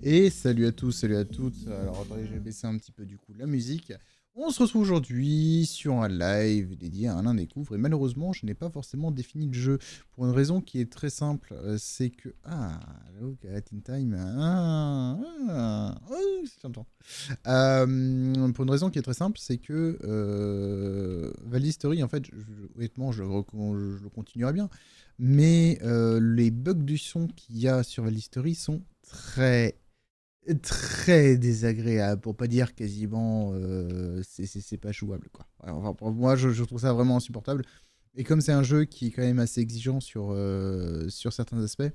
Et salut à tous, salut à toutes. Alors attendez, je vais baisser un petit peu du coup la musique. On se retrouve aujourd'hui sur un live dédié à un INDÉ-COUVRE et malheureusement je n'ai pas forcément défini le jeu pour une raison qui est très simple, c'est que... Ah, look at in time, oh, c'est tentant. Pour une raison qui est très simple, c'est que Valley Story, en fait, honnêtement je le continuerai bien, mais les bugs du son qu'il y a sur Valley Story sont très désagréable, pour pas dire quasiment c'est pas jouable quoi. Enfin, pour moi je trouve ça vraiment insupportable. Et comme c'est un jeu qui est quand même assez exigeant sur certains aspects,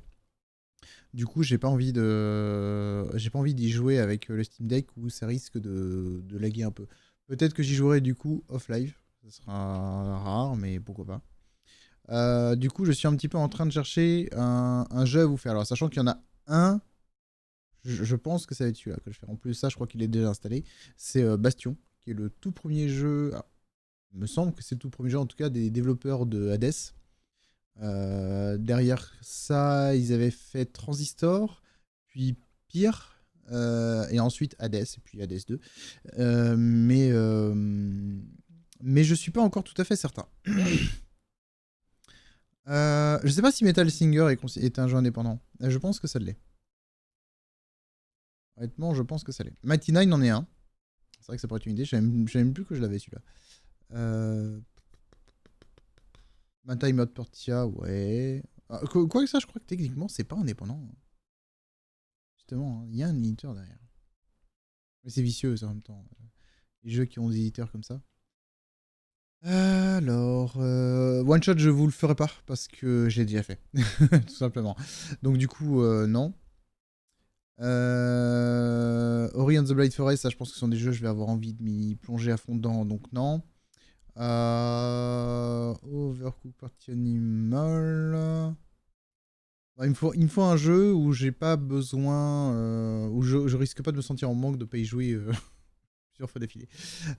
du coup j'ai pas envie d'y jouer avec le Steam Deck où ça risque de laguer un peu. Peut-être que j'y jouerai du coup off live, ça sera rare mais pourquoi pas. Du coup je suis un petit peu en train de chercher un jeu à vous faire. Alors sachant qu'il y en a un. Je pense que ça va être celui-là que je fais. En plus, ça, je crois qu'il est déjà installé. C'est Bastion, qui est le tout premier jeu. Alors, il me semble que c'est le tout premier jeu, en tout cas, des développeurs de Hades. Derrière ça, ils avaient fait Transistor, puis Pyre, et ensuite Hades, et puis Hades 2. Mais je suis pas encore tout à fait certain. Je sais pas si Metal Singer est un jeu indépendant. Je pense que ça l'est. Honnêtement, je pense que ça l'est. Mighty Nine en est un. C'est vrai que ça pourrait être une idée. Je savais même plus que je l'avais celui-là. Mantai Mode Portia, ouais. Ah, quoi que ça, je crois que techniquement, c'est pas indépendant. Justement, hein, il y a un éditeur derrière. Mais c'est vicieux, ça, en même temps. Les jeux qui ont des éditeurs comme ça. Alors, One Shot, je vous le ferai pas parce que je l'ai déjà fait. Tout simplement. Donc, du coup, non. Ori and the Blind Forest, ça, je pense que ce sont des jeux, je vais avoir envie de m'y plonger à fond dedans, donc non. Overcooked Party Animal. Bah, il me faut un jeu où j'ai pas besoin. Où je risque pas de me sentir en manque de pas y jouer plusieurs fois d'affilée.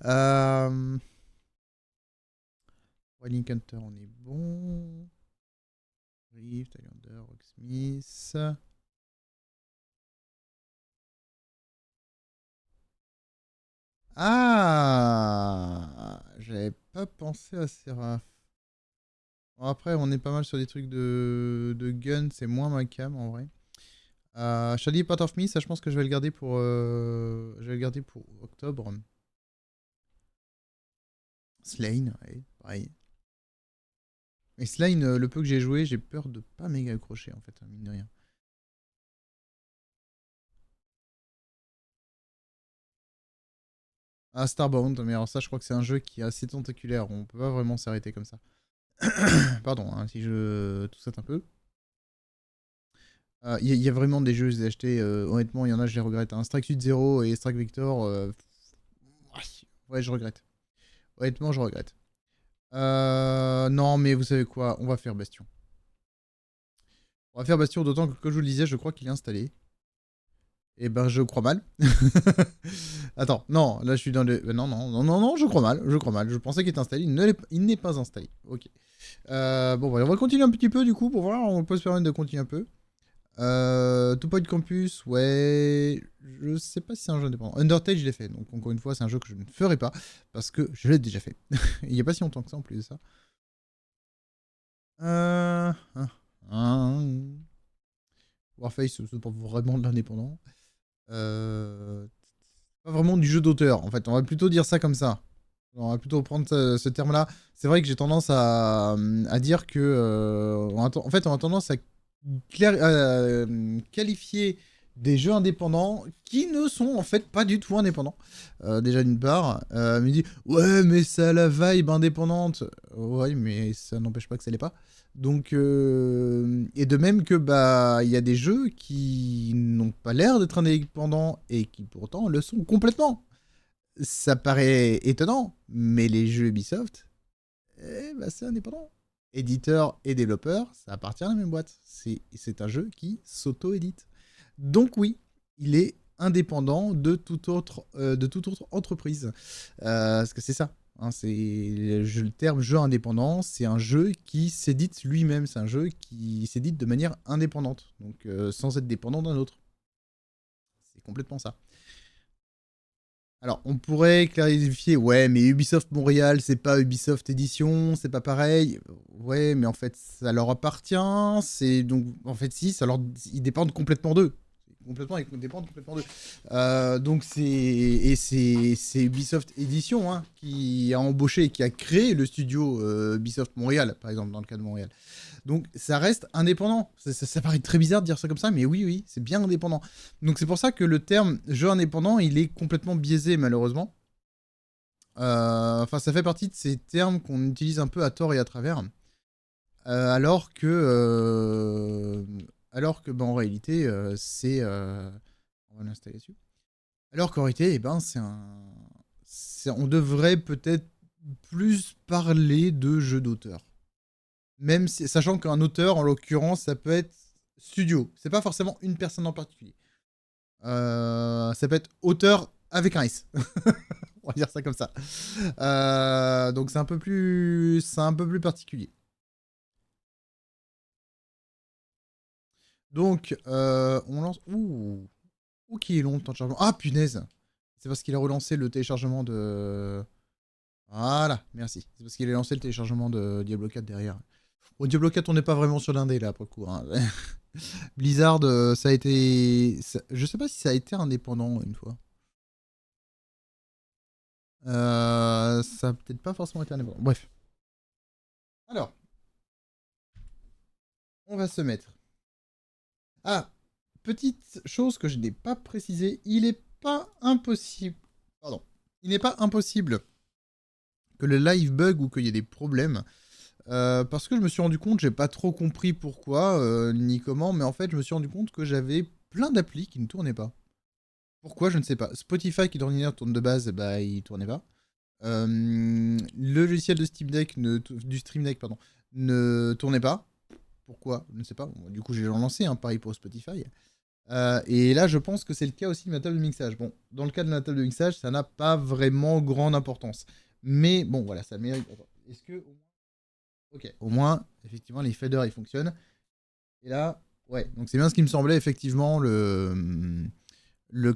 Euh, Link Hunter, on est bon. Rift, Highlander, Rocksmith. Ah, j'avais pas pensé à Seraph. Bon, après, on est pas mal sur des trucs de gun, c'est moins ma cam en vrai. Shady Part of Me, ça je pense que je vais le garder pour octobre. Slain, ouais, pareil. Mais Slain, le peu que j'ai joué, j'ai peur de pas méga accrocher en fait, hein, mine de rien. Ah, Starbound, mais alors ça je crois que c'est un jeu qui est assez tentaculaire, on peut pas vraiment s'arrêter comme ça. Pardon, hein, si je tout ça un peu. Il y a vraiment des jeux que j'ai achetés, honnêtement, il y en a, je les regrette. Hein. Strike Suit Zero et Strike Victor, ouais, je regrette. Honnêtement, je regrette. Non, mais vous savez quoi, on va faire Bastion. On va faire Bastion, d'autant que, comme je vous le disais, je crois qu'il est installé. Et ben, je crois mal. Attends, non, là je suis dans le. Non, non, non, non, non, je crois mal, je crois mal. Je pensais qu'il était installé, il n'est pas installé. Ok. Bon, voilà, on va continuer un petit peu du coup pour voir, on peut se permettre de continuer un peu. Two Point Campus, ouais. Je sais pas si c'est un jeu indépendant. Undertale, je l'ai fait, donc encore une fois, c'est un jeu que je ne ferai pas parce que je l'ai déjà fait. Il n'y a pas si longtemps que ça en plus de ça. Euh... hein, hein. Warface, c'est pas vraiment de l'indépendant. Pas vraiment du jeu d'auteur, en fait. On va plutôt dire ça comme ça. On va plutôt prendre ce terme-là. C'est vrai que j'ai tendance à dire que. En fait, on a tendance à qualifier des jeux indépendants qui ne sont en fait pas du tout indépendants. Déjà d'une part, mais dit ouais mais ça a la vibe indépendante. Ouais mais ça n'empêche pas que ça l'est pas. Donc et de même que bah il y a des jeux qui n'ont pas l'air d'être indépendants et qui pourtant le sont complètement. Ça paraît étonnant, mais les jeux Ubisoft, bah, c'est indépendant. Éditeur et développeur, ça appartient à la même boîte. C'est un jeu qui s'auto-édite. Donc oui, il est indépendant de toute autre entreprise. Parce que c'est ça. Hein, c'est le terme jeu indépendant, c'est un jeu qui s'édite lui-même. C'est un jeu qui s'édite de manière indépendante, donc sans être dépendant d'un autre. complètement ça. Alors, on pourrait clarifier, ouais, mais Ubisoft Montréal, c'est pas Ubisoft Édition, c'est pas pareil. Ouais, mais en fait, ça leur appartient. C'est donc, en fait, si, ils dépendent complètement d'eux. Ils dépendent complètement d'eux. Donc, c'est Ubisoft Édition hein, qui a embauché et qui a créé le studio Ubisoft Montréal, par exemple, dans le cas de Montréal. Donc, ça reste indépendant. Ça paraît très bizarre de dire ça comme ça, mais oui, c'est bien indépendant. Donc, c'est pour ça que le terme jeu indépendant, il est complètement biaisé, malheureusement. Enfin, ça fait partie de ces termes qu'on utilise un peu à tort et à travers. Alors que, en réalité, c'est... on va l'installer dessus. Alors qu'en réalité, eh ben, on devrait peut-être plus parler de jeu d'auteur. Même si, sachant qu'un auteur, en l'occurrence, ça peut être studio. C'est pas forcément une personne en particulier. Ça peut être auteur avec un S. On va dire ça comme ça. Donc c'est un peu plus particulier. Donc on lance. Ouh, qui est long le temps de chargement. Ah punaise. C'est parce qu'il a relancé le téléchargement de. Voilà, merci. C'est parce qu'il a lancé le téléchargement de Diablo 4 derrière. Au Diablo 4, on n'est pas vraiment sur l'indé là, pour le coup. Hein. Blizzard, ça a été... Je sais pas si ça a été indépendant une fois. Ça a peut-être pas forcément été indépendant. Bref. Alors. On va se mettre. Ah, petite chose que je n'ai pas précisée. Il n'est pas impossible... Pardon. Il n'est pas impossible que le live bug ou qu'il y ait des problèmes... parce que je me suis rendu compte, j'ai pas trop compris pourquoi, ni comment, mais en fait, je me suis rendu compte que j'avais plein d'applis qui ne tournaient pas. Pourquoi, je ne sais pas. Spotify, qui d'ordinaire tourne de base, bah, il tournait pas. Le logiciel de Steam Deck du Stream Deck, pardon, ne tournait pas. Pourquoi? Je ne sais pas. Bon, du coup, j'ai relancé, hein, pareil pour Spotify. Et là, je pense que c'est le cas aussi de ma table de mixage. Bon, dans le cas de ma table de mixage, ça n'a pas vraiment grande importance. Mais bon, voilà, ça mérite... Est-ce que... Ok, au moins, effectivement, les faders, ils fonctionnent. Et là, ouais, donc c'est bien ce qui me semblait, effectivement,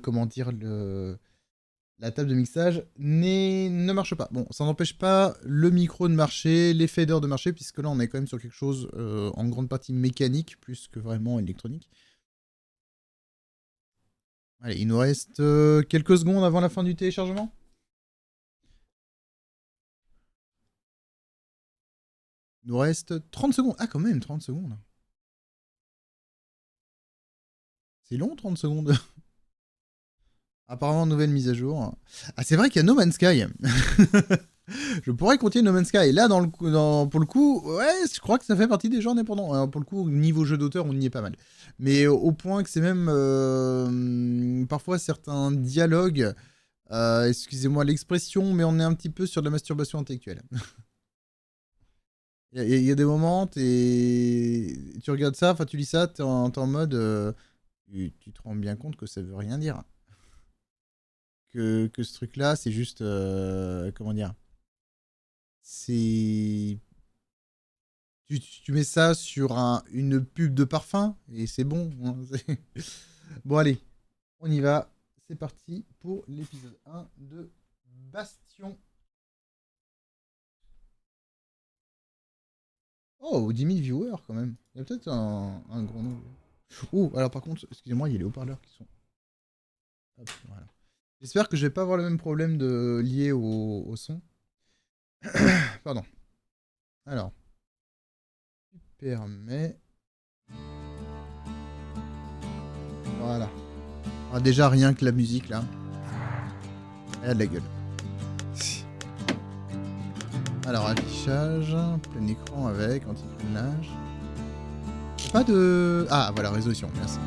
comment dire, la table de mixage ne marche pas. Bon, ça n'empêche pas le micro de marcher, les faders de marcher, puisque là, on est quand même sur quelque chose en grande partie mécanique, plus que vraiment électronique. Allez, il nous reste quelques secondes avant la fin du téléchargement. Il nous reste 30 secondes. Ah, quand même, 30 secondes. C'est long, 30 secondes. Apparemment, nouvelle mise à jour. Ah, c'est vrai qu'il y a No Man's Sky. Je pourrais continuer No Man's Sky. Et là, pour le coup, ouais, je crois que ça fait partie des jeux indépendants. Alors, pour le coup, niveau jeu d'auteur, on y est pas mal. Mais au point que c'est même parfois certains dialogues, excusez-moi l'expression, mais on est un petit peu sur de la masturbation intellectuelle. Il y a des moments, tu regardes ça, enfin tu lis ça, t'es en mode... tu te rends bien compte que ça veut rien dire. Que ce truc-là, c'est juste... comment dire? C'est... Tu mets ça sur une pub de parfum, et c'est bon. Hein, bon, allez, on y va. C'est parti pour l'épisode 1 de Bastion. Oh, 10 000 viewers quand même. Il y a peut-être un grand nombre. Oh, alors par contre, excusez-moi, il y a les haut-parleurs qui sont... Hop, voilà. J'espère que je vais pas avoir le même problème lié au son. Pardon. Alors. Permet. Voilà. Ah, déjà, rien que la musique, là. Elle a de la gueule. Alors, affichage, plein écran avec, anti-clonage. Pas de... Ah, voilà, résolution, merci.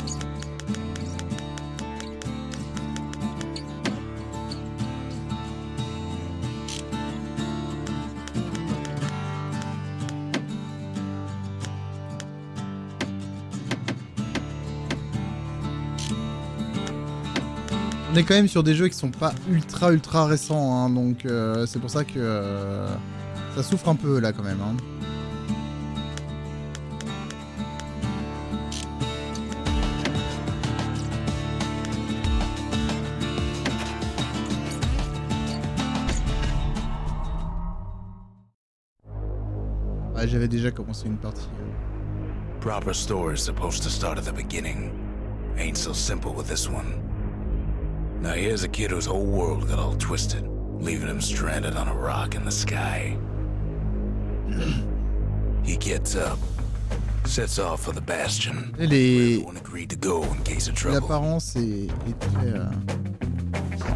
On est quand même sur des jeux qui sont pas ultra récents, hein, donc c'est pour ça que ça souffre un peu là quand même. Hein. Ah, j'avais déjà commencé une partie. Proper story's supposed to start at the beginning. Ain't so simple with this one. Now here's a kid whose whole world got all twisted, leaving him stranded on a rock in the sky. He gets up, sets off for the Bastion, where everyone agreed to go in case of trouble. L'apparence est très...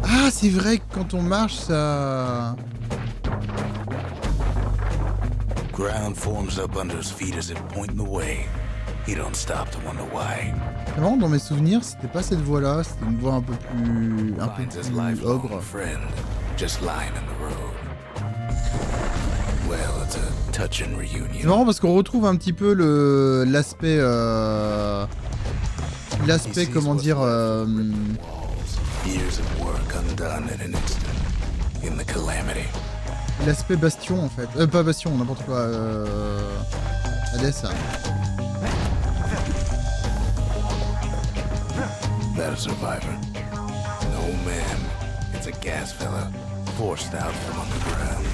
Ah, c'est vrai que quand on marche, ça... Ground forms up under his feet as if pointing the way. He don't stop to wonder why. C'est marrant, dans mes souvenirs, c'était pas cette voix-là, c'était une voix un peu plus ogre. Friend, just lying in the road. Well, it's a touching reunion. C'est marrant parce qu'on retrouve un petit peu l'aspect comment dire Years of work undone in an instant. In the calamity. L'aspect Bastion en fait. Pas Bastion, n'importe quoi. Hades. That a survivor? No, ma'am. It's a gas fella, forced out from underground.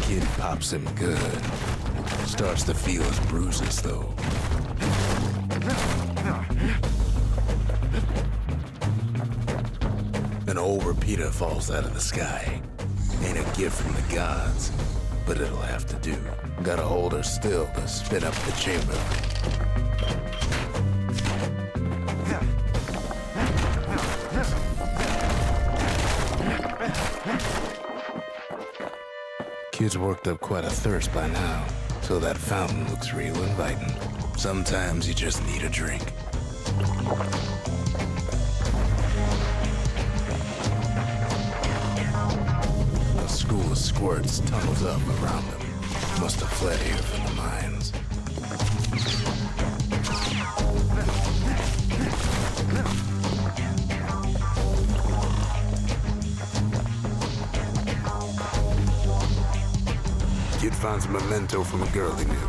Kid pops him good. Starts to feel his bruises, though. An old repeater falls out of the sky. Ain't a gift from the gods, but it'll have to do. Gotta hold her still to spin up the chamber. Kid's worked up quite a thirst by now, so that fountain looks real inviting. Sometimes you just need a drink. A school of squirts tunnels up around them. Must have fled here from the mines. Kid finds a memento from a girl he knew.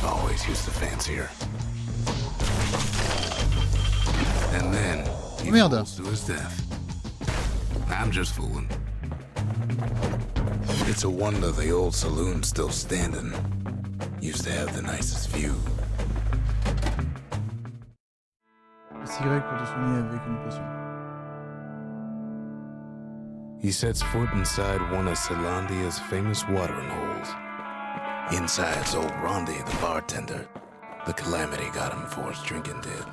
Always used to fancy her. And then he falls to his death. I'm just fooling. It's a wonder the old saloon's still standing. Used to have the nicest view. C'est Y pour te soigner avec une potion. He sets foot inside one of Celandia's famous watering holes. Inside's old Rondi, the bartender. The calamity got him before his drinking did.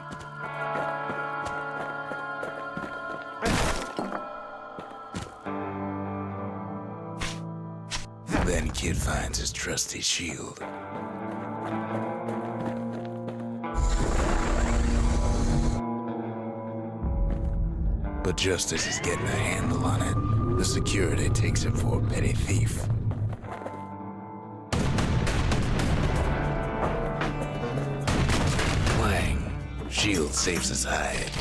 Then Kid finds his trusty shield. But just as he's getting a handle on it, the security takes him for a petty thief. Clang. Shield saves his hide.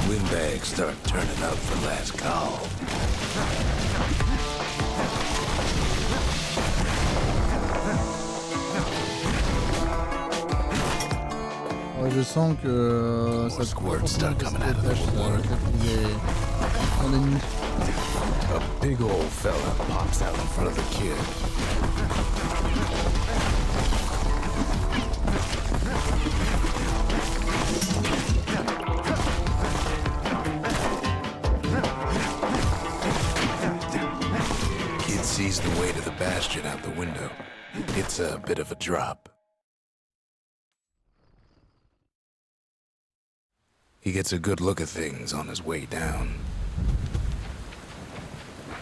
Windbags start turning up for last call. Ouais, je sens que ça Squirts start coming out of the woodwork. A big old fella pops out in front of the kid. Kid sees the way to the Bastion out the window. It's a bit of a drop. He gets a good look at things on his way down.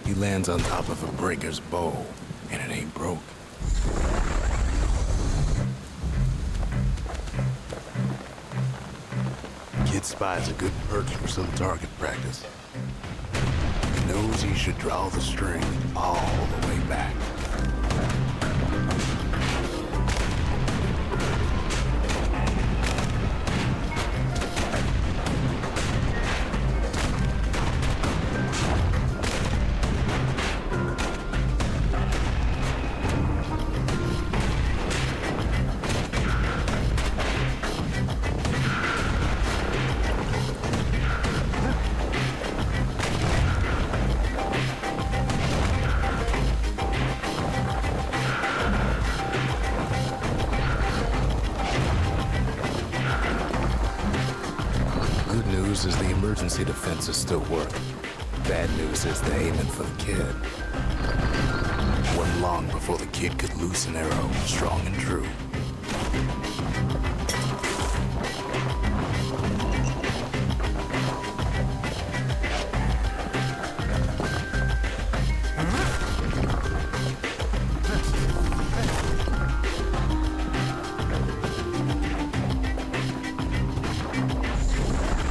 He lands on top of a breaker's bow, and it ain't broke. Kid spies a good perch for some target practice. Knows he should draw the string all the way back. news is the emergency defenses still work. Bad news is they're aiming for the kid. Wasn't long before the kid could loose an arrow, strong and true.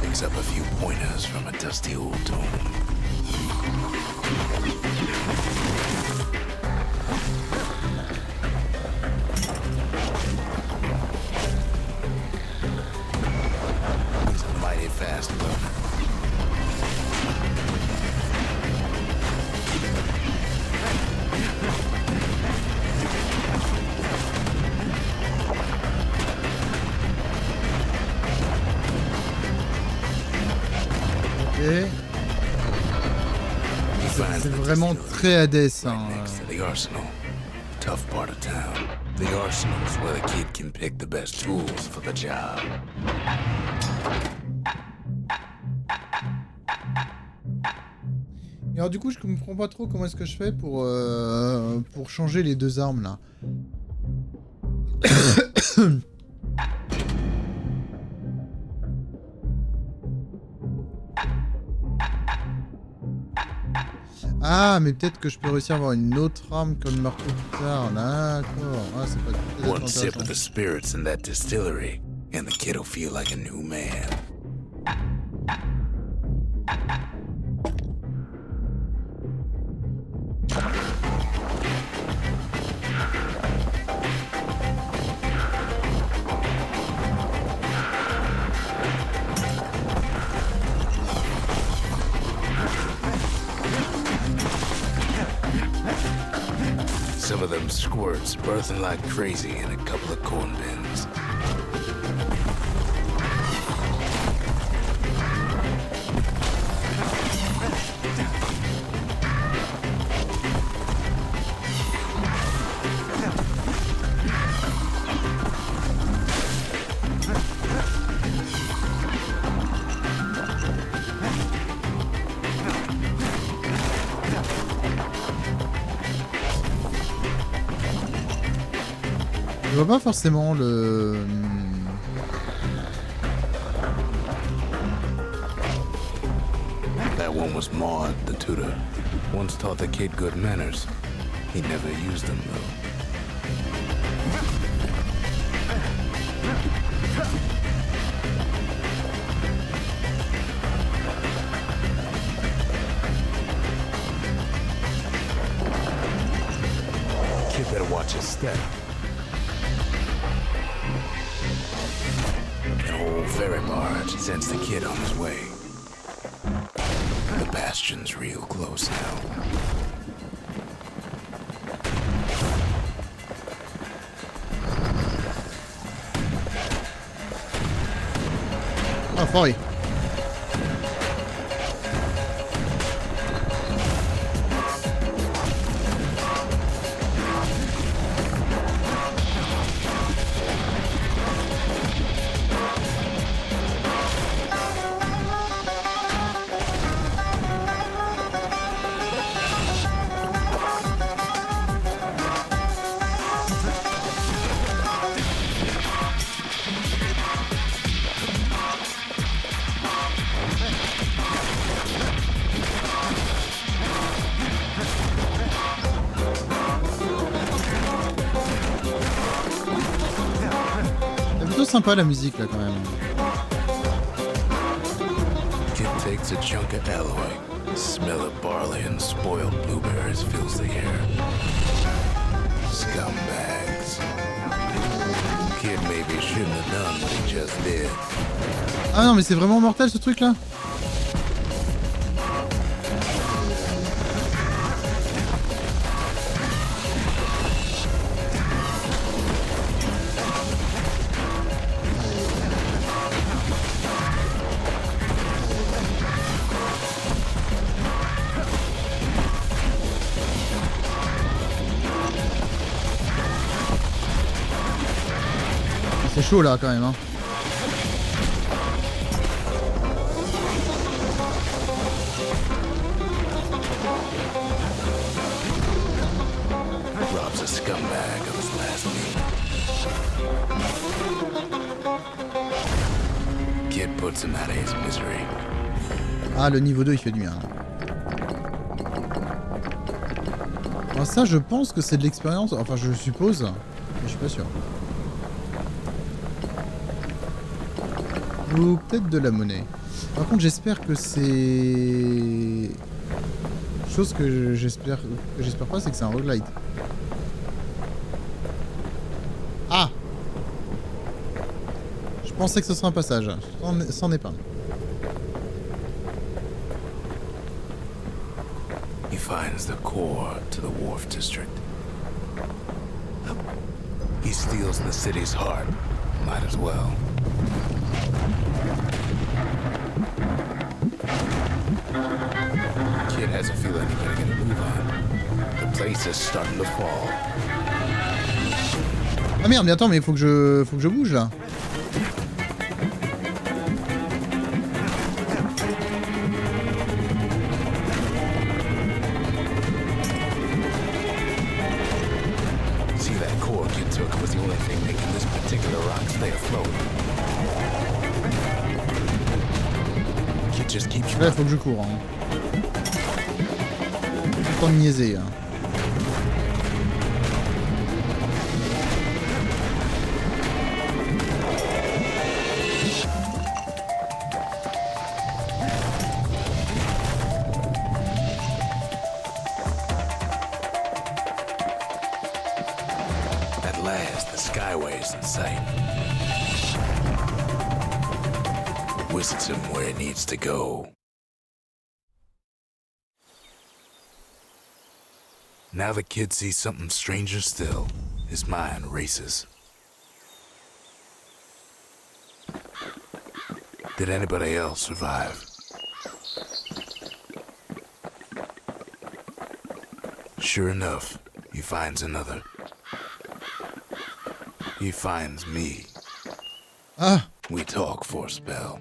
Picks up a few pointers from a dusty old tome. He's a mighty fast learner. Ok. C'est vraiment très Hades. Hein. Next to the arsenal. Tough part of town. The arsenal's where the kid can pick the best tools for the job. Et alors du coup, je comprends pas trop comment est-ce que je fais pour changer les deux armes là. Ah, mais peut-être que je peux réussir à avoir une autre arme comme marteau plus tard. D'accord. Ah, c'est pas peut-être One sip of the intéressant. spirits in that distillery, and the kid'll feel like a new man. Some of them squirts birthing like crazy in a couple of corn bins. Je vois pas forcément le... That one was Maud, the tutor. Once taught the kid good manners. He never used them, though. Kid better watch his step. An old ferry barge sends the kid on his way. The bastion's real close now. Ah, foiré. C'est plutôt sympa la musique là quand même. Kid takes a chunk of alloy. Smell of barley and spoiled blueberries fills the air. Scumbags. Kid maybe shouldn't have done what he just did. Ah non mais c'est vraiment mortel ce truc là. C'est chaud là quand même hein. puts him out of his misery. Ah, le niveau 2, il fait du bien. Alors ça, je pense que c'est de l'expérience. Enfin, je suppose. Mais je suis pas sûr. Ou peut-être de la monnaie. Par contre, j'espère que c'est... Chose que j'espère pas, c'est que c'est un roguelite. Ah! Je pensais que ce serait un passage. C'en est pas. He finds the core to the wharf district. He steals the city's heart. Might as well. Kid has a feeling he gotta get a move on. The place is starting to fall. Ah merde, mais attends, mais faut que je bouge là. See, that core Kid took was the only thing making this particular rock stay afloat. Kid just keeps Là, faut que je cours. Hein. Tout le temps de niaiser. Hein. At last, the skyway's in sight. Whisks him where he needs to go. Now the kid sees something stranger still. His mind races. Did anybody else survive? Sure enough, he finds another. He finds me. Ah! We talk for a spell.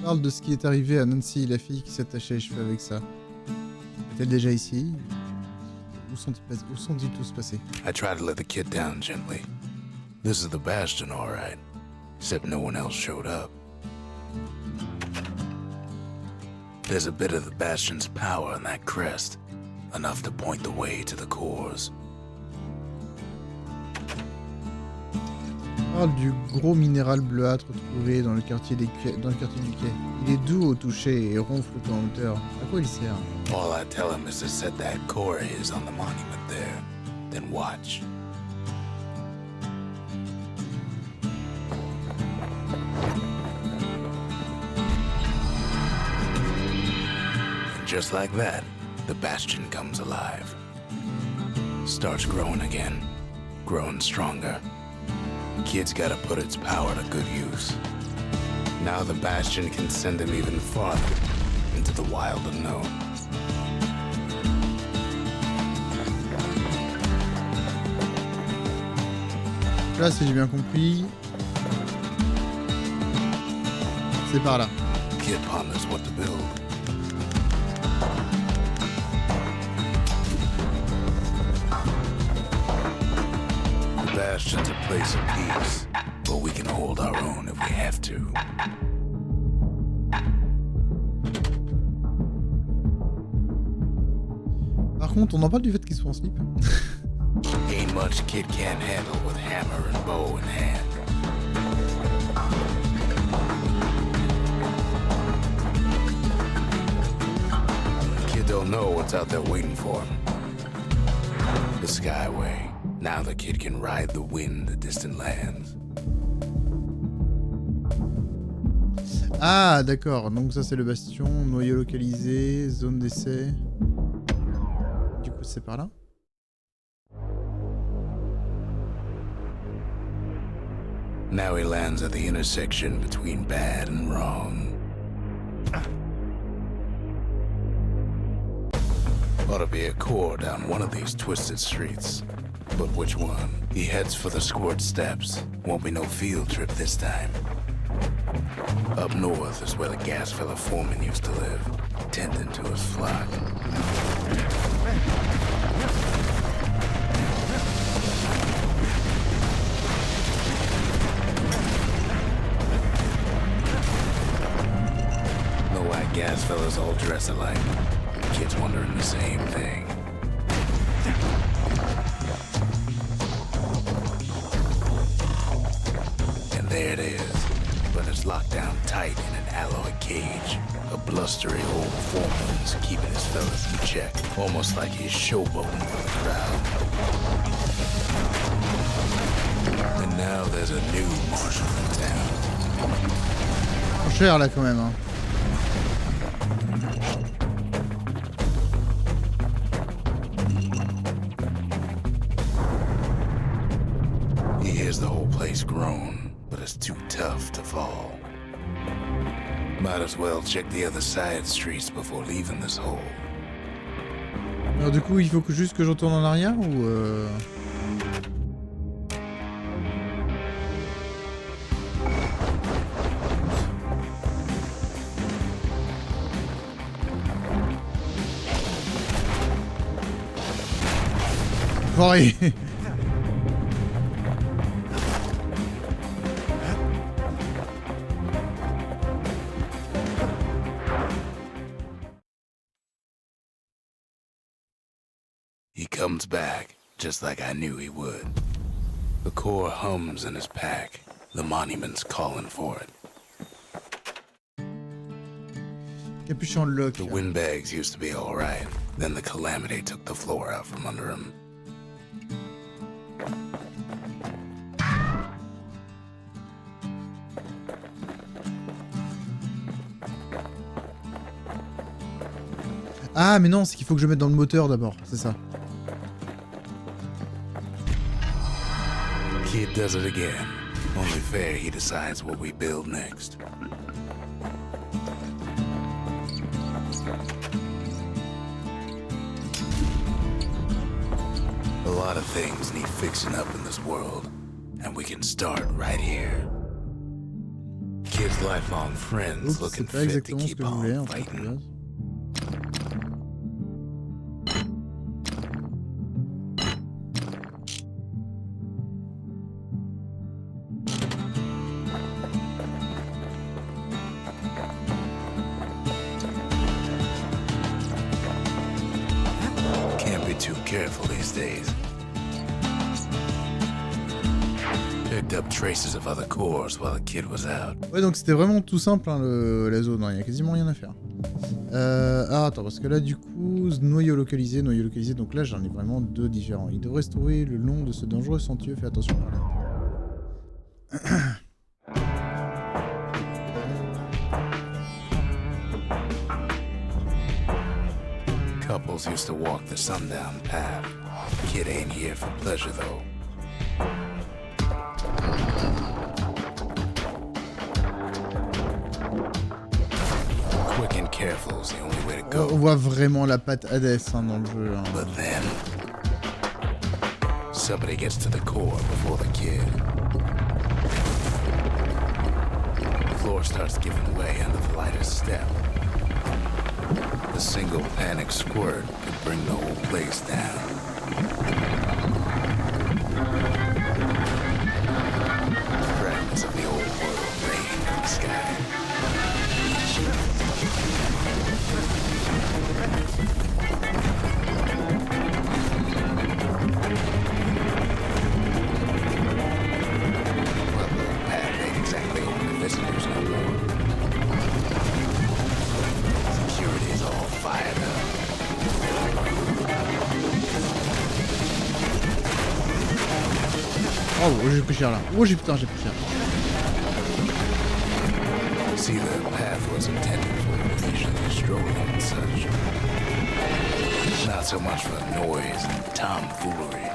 Parle de ce qui est arrivé à Nancy, la fille qui s'attachait les cheveux avec ça. Est-elle déjà ici? Où sont-ils tous passés? I try to let the kid down gently. This is the Bastion, all right. Except no one else showed up. There's a bit of the Bastion's power in that crest. Enough to point the way to the cores. Parle du gros minéral bleuâtre trouvé dans le quartier du quai. Il est doux au toucher et ronfle tout en hauteur. À quoi il sert? All I tell him is to set that core of his on the monument there. Then watch. And just like that, the Bastion comes alive. Starts growing again. Growing stronger. Kid's gotta put its power to good use. Now the Bastion can send him even farther into the wild unknown. Là, si j'ai bien compris, c'est par là. Kid ponders what to build. The Bastion's a place of peace, but we can hold our own if we have to. Par contre, on en parle du fait qu'ils soient en slip. Ain't much kid can't handle with hammer and bow in hand. Kid don't know what's out there waiting for him. The Skyway. Now the kid can ride the wind to distant lands. Ah, d'accord. Donc ça, c'est le bastion. Noyau localisé. Zone d'essai. Du coup, c'est par là. Now he lands at the intersection between bad and wrong. Ought to be a core down one of these twisted streets. But which one? He heads for the squirt steps. Won't be no field trip this time. Up north is where the gas fella foreman used to live, tending to his flock. gas fellas all dress alike. Kids wondering the same thing. And there it is, but it's locked down tight in an alloy cage. A blustery old foreman's keeping his fellas in check, almost like he's showboating for the crowd. And now there's a new marshal in town. Cher là quand même. Hein. He hears the whole place groan, but it's too tough to fall. Might as well check the other side streets before leaving this hole. Alors du coup, il faut juste que je retourne en arrière ou Corey. He comes back, just like I knew he would. The core hums in his pack. The monument's calling for it. Capuchon lock. The windbags used to be all right. Then the calamity took the floor out from under him. Ah mais non, c'est qu'il faut que je mette dans le moteur d'abord, c'est ça. Kid does it again. Only fair he decides what we build next. A lot of things need fixing up in this world, and we can start right here. Kid's lifelong friends Oups, looking c'est pas fit to exactement ce keep que je voulais on en fait. fighting. Too careful these days. Picked up traces of other cores while the kid was out. Ouais, donc c'était vraiment tout simple hein, la zone, il y a quasiment rien à faire. Ah attends, parce que là du coup, noyau localisé, donc là j'en ai vraiment deux différents. Il devrait se trouver le long de ce dangereux sentier, fais attention par là. Couples used to walk the sundown path. Kid ain't here for pleasure, though. Quick and careful is the only way to go. On voit vraiment la patte Hades hein, dans le jeu. Hein. But then, somebody gets to the core before the kid. The floor starts giving way under the lightest step. A single panic squirt could bring the whole place down. Fragments of the old world rain from the sky. Well, the path ain't exactly open to visitors no more. Security's all fired up. Oh, j'ai pris cher là. Oh, putain, j'ai pris cher. See, the path was intended for leisurely strolling and such. Not so much for noise and tomfoolery.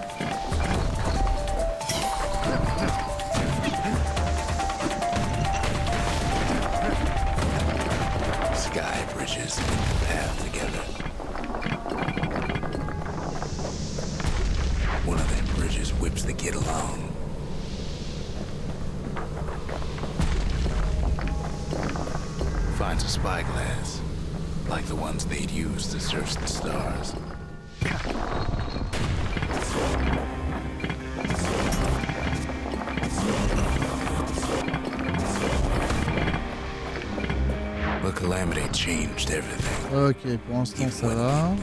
Sky bridges link the path together. One of them bridges whips the kid along. Finds a spyglass, like the ones they'd use to search the stars. The calamity changed everything. Ok, pour l'instant ça va.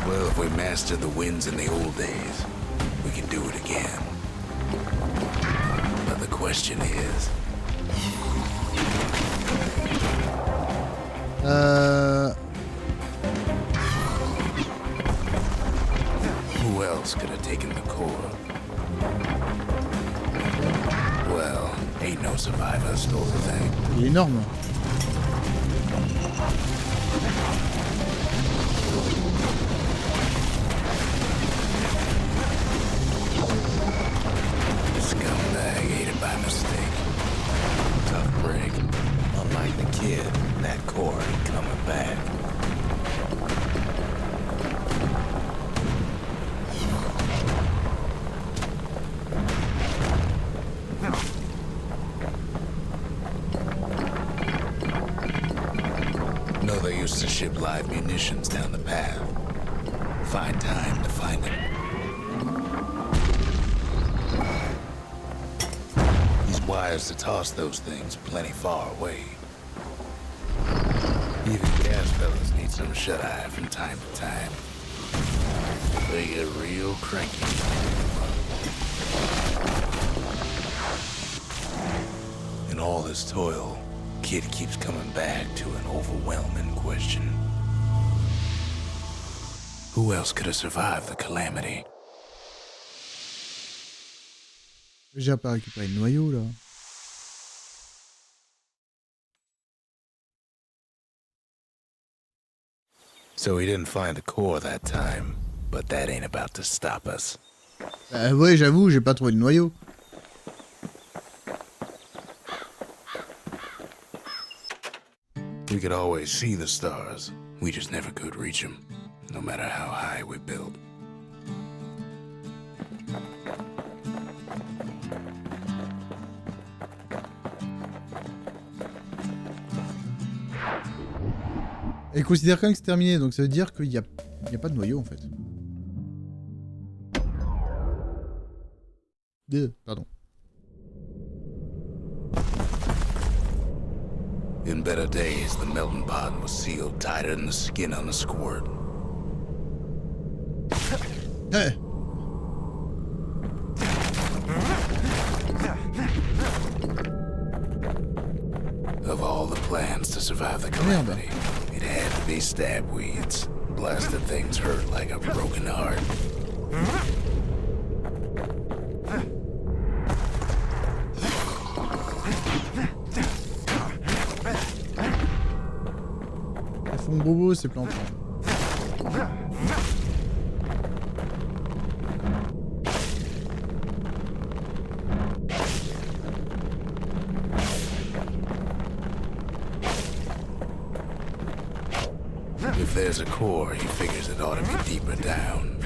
Well, if we mastered the winds in the old days, we can do it again. But the question is... Who else could have taken the core? Well, ain't no survivor stole the thing. Il est énorme. Scumbag ate it by mistake. Tough break. Unlike the kid, that core ain't coming back. No, they used to ship live munitions down the path. Find time to find them. These wires to toss those things plenty far away. Even gas fellas need some shut-eye from time to time. They get real cranky. In all this toil, Kid keeps coming back to an overwhelming question. Who else could have survived the calamity? J'ai pas récupéré le noyau là. So he didn't find the core that time, but that ain't about to stop us. Ouais, j'avoue, j'ai pas trouvé le noyau. We could always see the stars. We just never could reach them, no matter how high we built. Elle considère quand même que c'est terminé, donc ça veut dire qu'il y a pas de noyau en fait. Pardon. In better days, the melting pot was sealed tighter than the skin on a squirt. Hey. Of all the plans to survive the calamity, it had to be stab weeds. Blasted things hurt like a broken heart. Elles font bobo ces plantes. If there's a core, he figures it ought to be deeper down.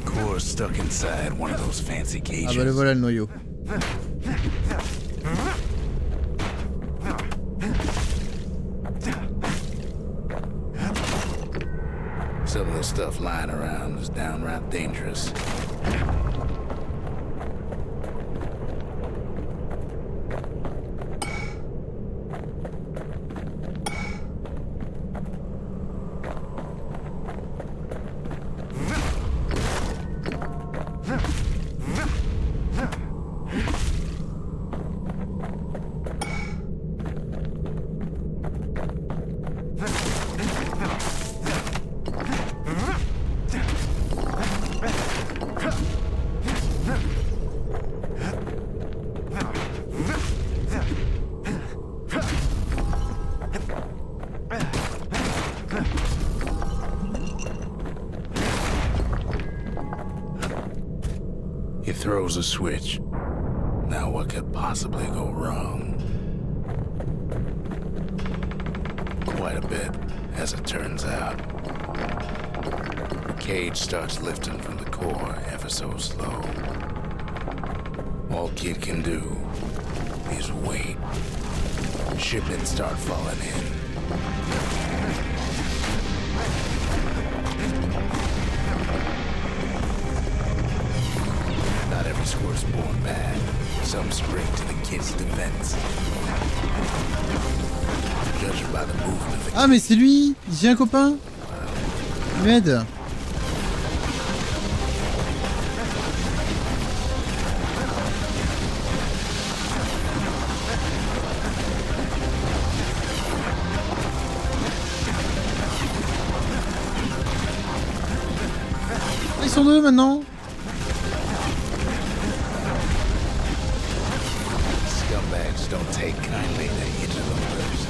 Core stuck inside one of those fancy cages. Ah bah le voilà le noyau. Some of the stuff lying around is downright dangerous. He throws a switch. Now what could possibly go wrong? Quite a bit, as it turns out. The cage starts lifting from the core ever so slow. All Kid can do is wait. Shipments start falling in. its defense. Judging by the movement of the Ah mais c'est lui. J'ai un copain. Il m'aide. Ah, ils sont deux maintenant. scumbags don't take kindly to interlopers.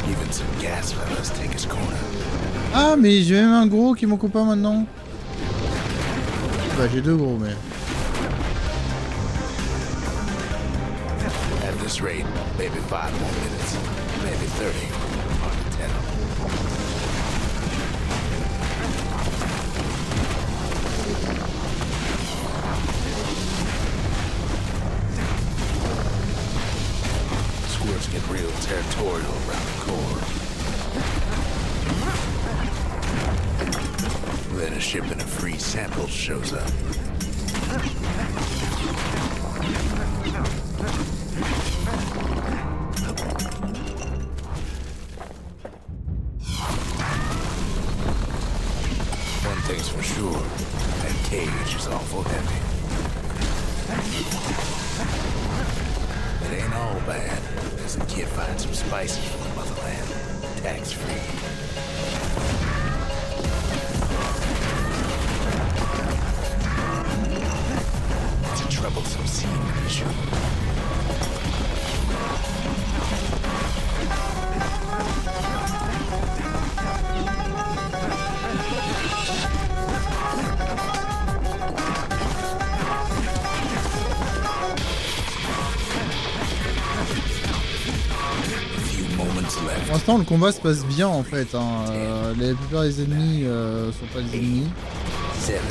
Even some gas fellas take his corner. Ah mais j'ai même un gros qui est mon copain maintenant. Bah j'ai deux gros mais... At this rate, maybe 5 more minutes, maybe 30, hard to tell. Squirts get real territorial around the core. Then a shipment of free samples shows up. One thing's for sure, that cage is awful heavy. It ain't all bad, as the kid finds some spices from the motherland, tax-free. It's a troublesome scene, for sure. Pour l'instant, le combat se passe bien en fait. Hein. La plupart des ennemis sont pas des ennemis. 7,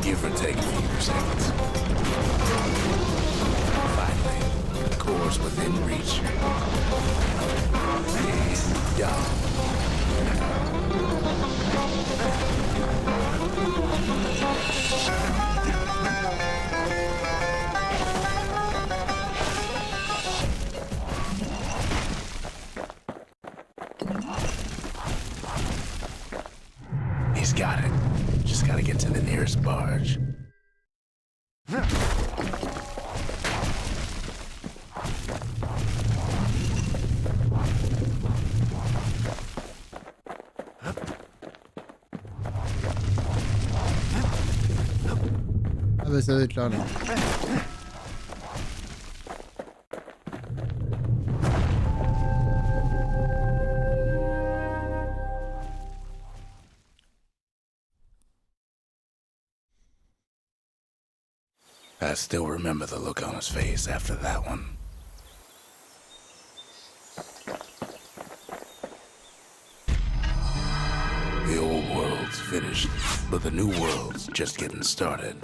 give or take a few seconds. Finally, the core's within reach. And down. He's got it. Just gotta get to the nearest barge. Ah bah ça va être là. I still remember the look on his face after that one. The old world's finished, but the new world's just getting started.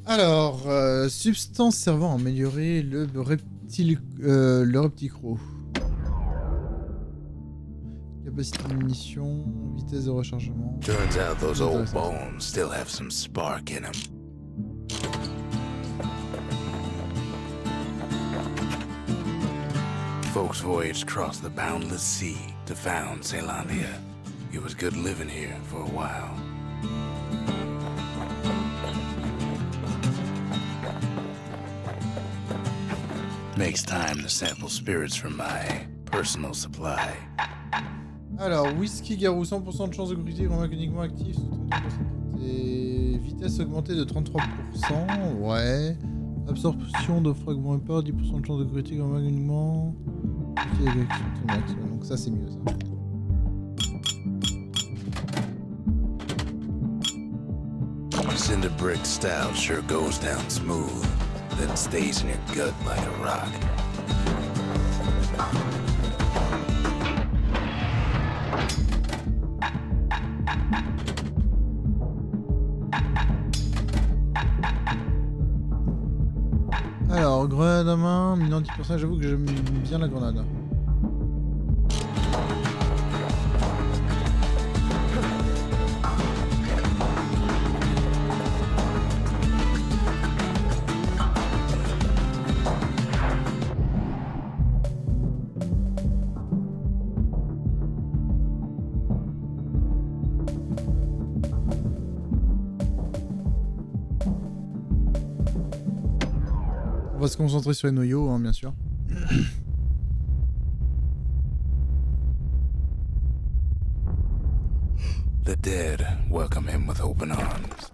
Alors, substance servant à améliorer le repticro. Capacité de munitions, vitesse de rechargement. Turns out those old bones still have some spark in them. Folks voyaged across the boundless sea to found Celandia. It was good living here for a while. Makes time to sample spirits from my personal supply. Alors, whisky garou, 100% de chance de critiquer convainc uniquement actif, sous 33%. Et vitesse augmentée de 33%, ouais. Absorption de fragments épars, 10% de chance de critiquer convainc uniquement. Donc ça c'est mieux ça. Cinder brick stout sure goes down smooth, then stays in your gut like a rock. Alors, grenade à main, minant 10%, j'avoue que j'aime bien la grenade. On va se concentrer sur les noyaux, hein, bien sûr. The dead welcome him with open arms.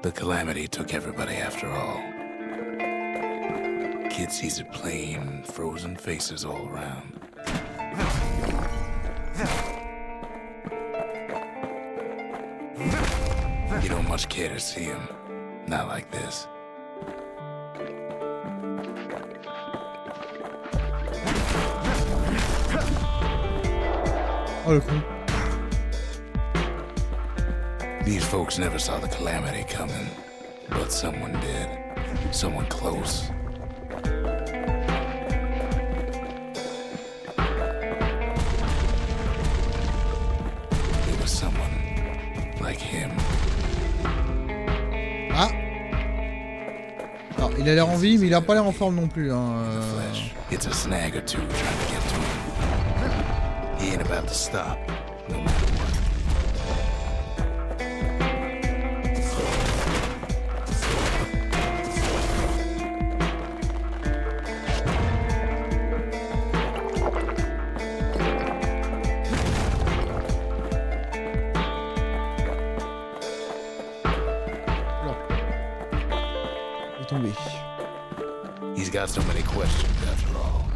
The calamity took everybody after all. Kid sees it plain, frozen faces all around. You don't much care to see him. Not like this. Oh le con. These folks never saw the calamity coming, but someone did. Someone close. It was someone like him. Ah. Alors, il a l'air en vie, mais il a pas l'air en forme non plus. Hein. Flesh. It's a snag or two trying to get to him. He ain't about to stop, no matter what. Il est tombé. He's got so many questions after all.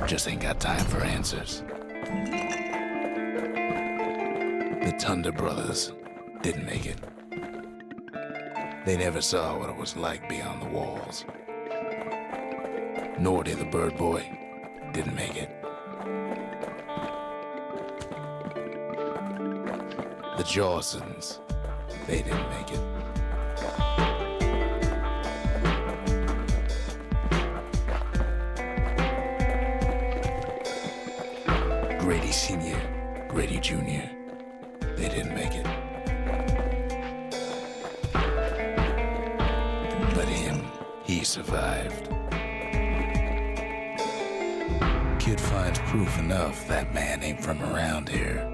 Just ain't got time for answers. The Thunder brothers didn't make it. They never saw what it was like beyond the walls. Nor did the Bird Boy. Didn't make it. The Jawsons, they didn't make it. Grady Sr., Grady Jr., they didn't make it. But him, he survived. Kid finds proof enough that man ain't from around here.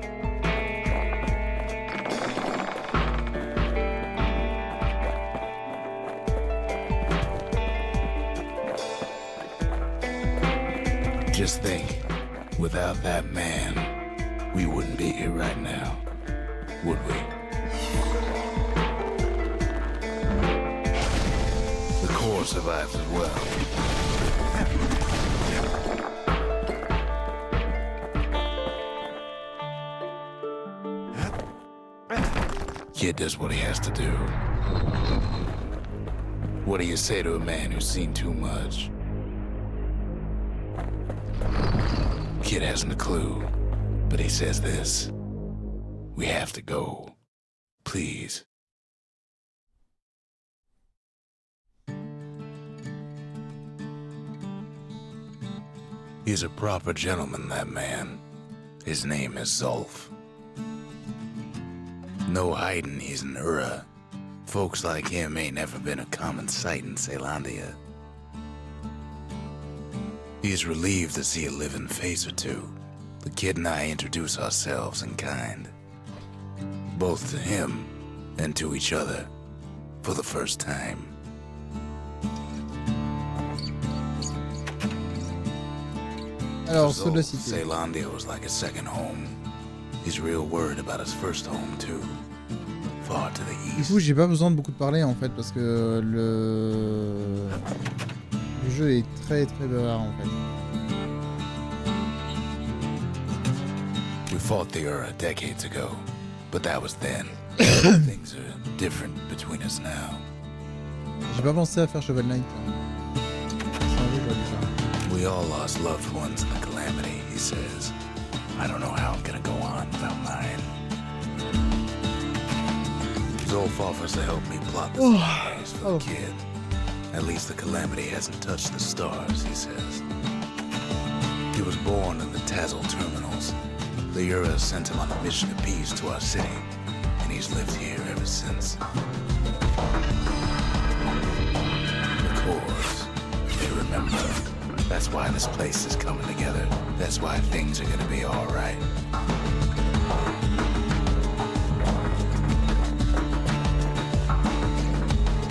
Just think, without that man, we wouldn't be here right now, would we? The core survives as well. Kid does what he has to do. What do you say to a man who's seen too much? Kid hasn't a clue, but he says this. We have to go. Please. He's a proper gentleman, that man. His name is Zolf. No hiding he's an Ura. Folks like him ain't never been a common sight in Ceylondia. He's relieved to see a living face or two. The kid and I introduce ourselves in kind. Both to him and to each other for the first time. Alors, ceux de la cité. Ceylondia was like a second home. He's real worried about his first home too. Far to the Du east. coup, j'ai pas besoin de beaucoup de parler en fait parce que le jeu est très bavard en fait. We fought the Ura decades ago, but that was then. Things are different between us now. J'ai pas pensé à faire Cheval Knight. C'est un jeu que j'aurais We all lost loved ones in the calamity, he says. I don't know how I'm gonna go on without mine. Zolf offers to help me plot the stars for the kid. At least the calamity hasn't touched the stars, he says. He was born in the Tazzle terminals. The Ura sent him on a mission of peace to our city, and he's lived here ever since. The cores, they remember. That's why this place is coming together. That's why things are gonna be all right.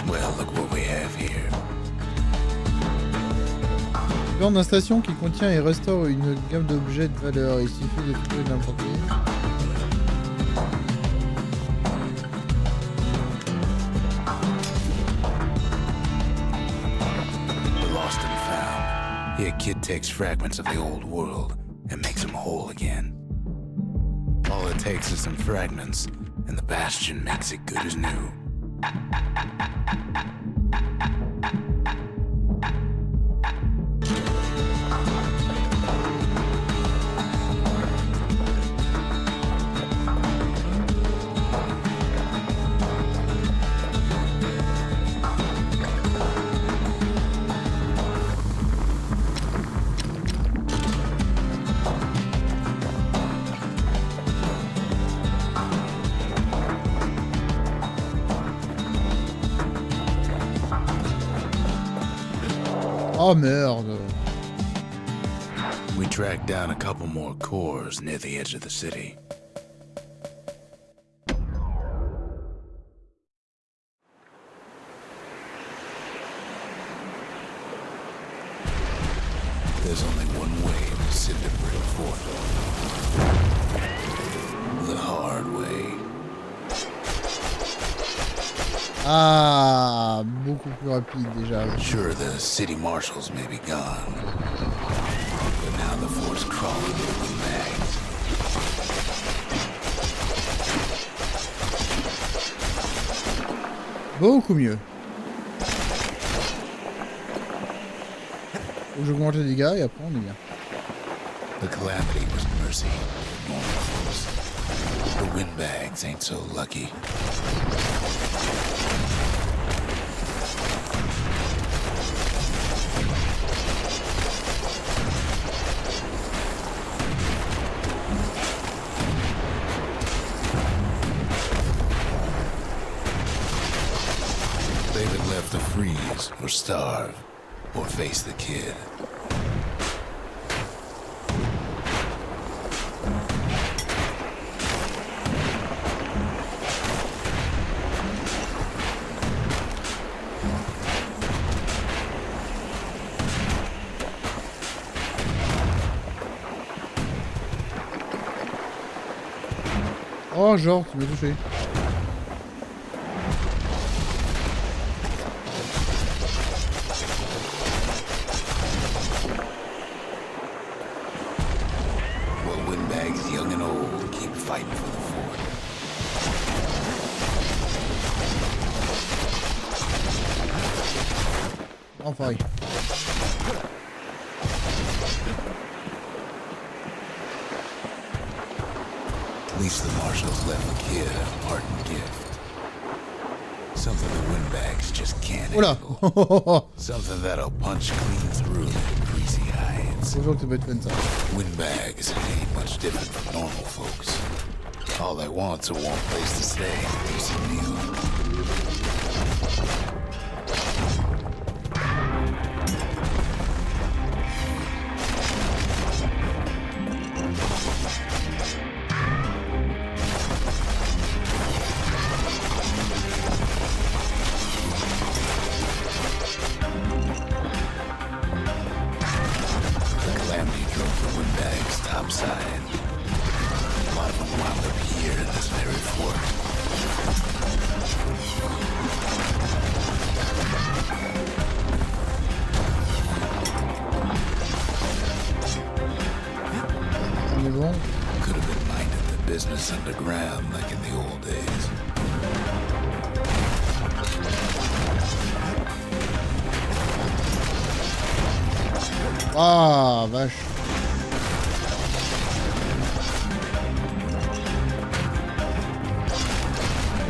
Well, look what we have here. Plan d'installation qui contient et restaure une gamme d'objets de valeur. Il suffit de trouver n'importe qui. Lost and found. Here, kid takes fragments of the old world and makes them whole again. All it takes is some fragments, and the Bastion makes it good as new. Oh merde. We tracked down a couple more cores near the edge of the city. There's only one way to Cinder Brick Fort. The hard way. Ah, beaucoup plus rapide déjà. Sure, the city marshals may be gone, but now the fort's crawling with bags. Beaucoup mieux. Faut que j'augmente les dégâts et après on est bien. The calamity was mercy, normal force. The windbags ain't so lucky. They were left to freeze or starve or face the kid. Oh genre, tu m'as touché. Well, windbags young and old keep fighting for the fort. Enfin. At least the marshals left the kid a parting gift. Something the windbags just can't Oula. handle. Something that'll punch clean through their greasy hides. C'est sûr que ça peut être fun ça. Windbags ain't much different from normal folks. All they want's a warm place to stay and a decent meal. The calamity drove the windbags topside. A lot of them wound up here in this very fort. On est bon. Could have been minded the business underground like in the old days. Ah, vache.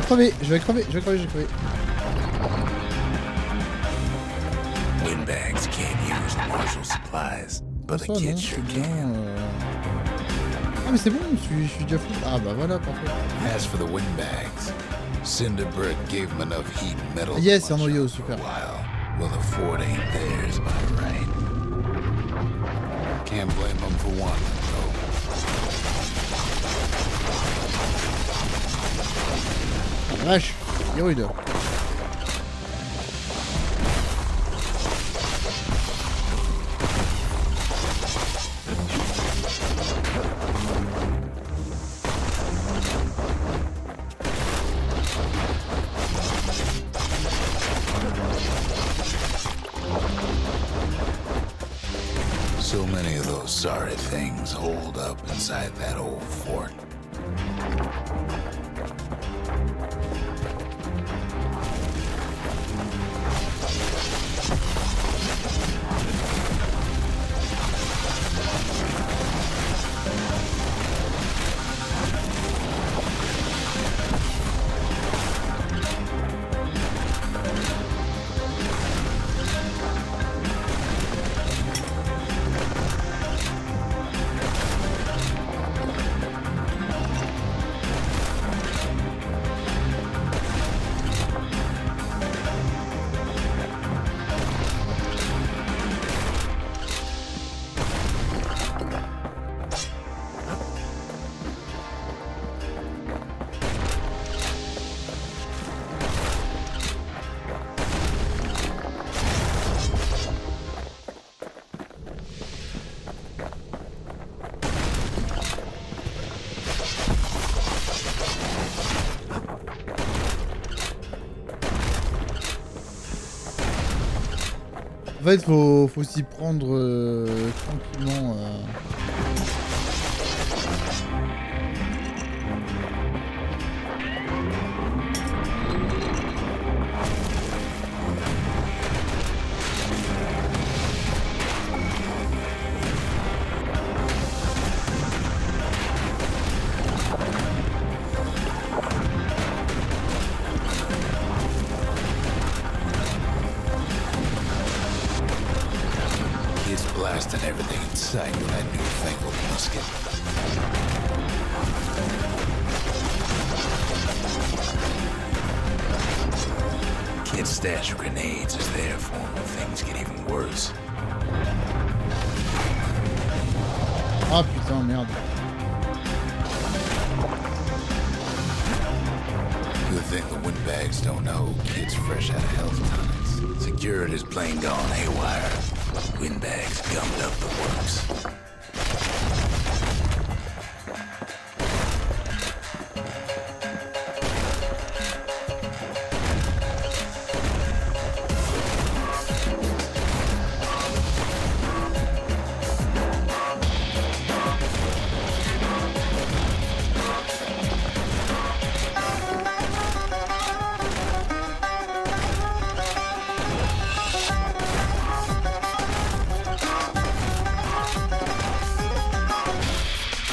Je vais crever. Windbags can't use martial supplies, but the Ça, non, kid c'est sure bien. can. Ah, mais c'est bon, je suis déjà fou. Ah, bah voilà, parfait. As for the windbags, Cinderbrick gave them enough heat and metal to Yes, un munch noyau, on for super. a while. Well, the fort ain't theirs by right. Can't blame them for wanting it, though. Vache, il est rude. So many of those sorry things holed up inside that old fort. En fait, faut s'y prendre tranquillement. Kids blasting everything in sight with that newfangled musket. Kid's stash of grenades is there for him when things get even worse. Ah putain, merde. Good thing the windbags don't know kids fresh out of health tonics. Security's plain gone haywire. Windbags gummed up the works.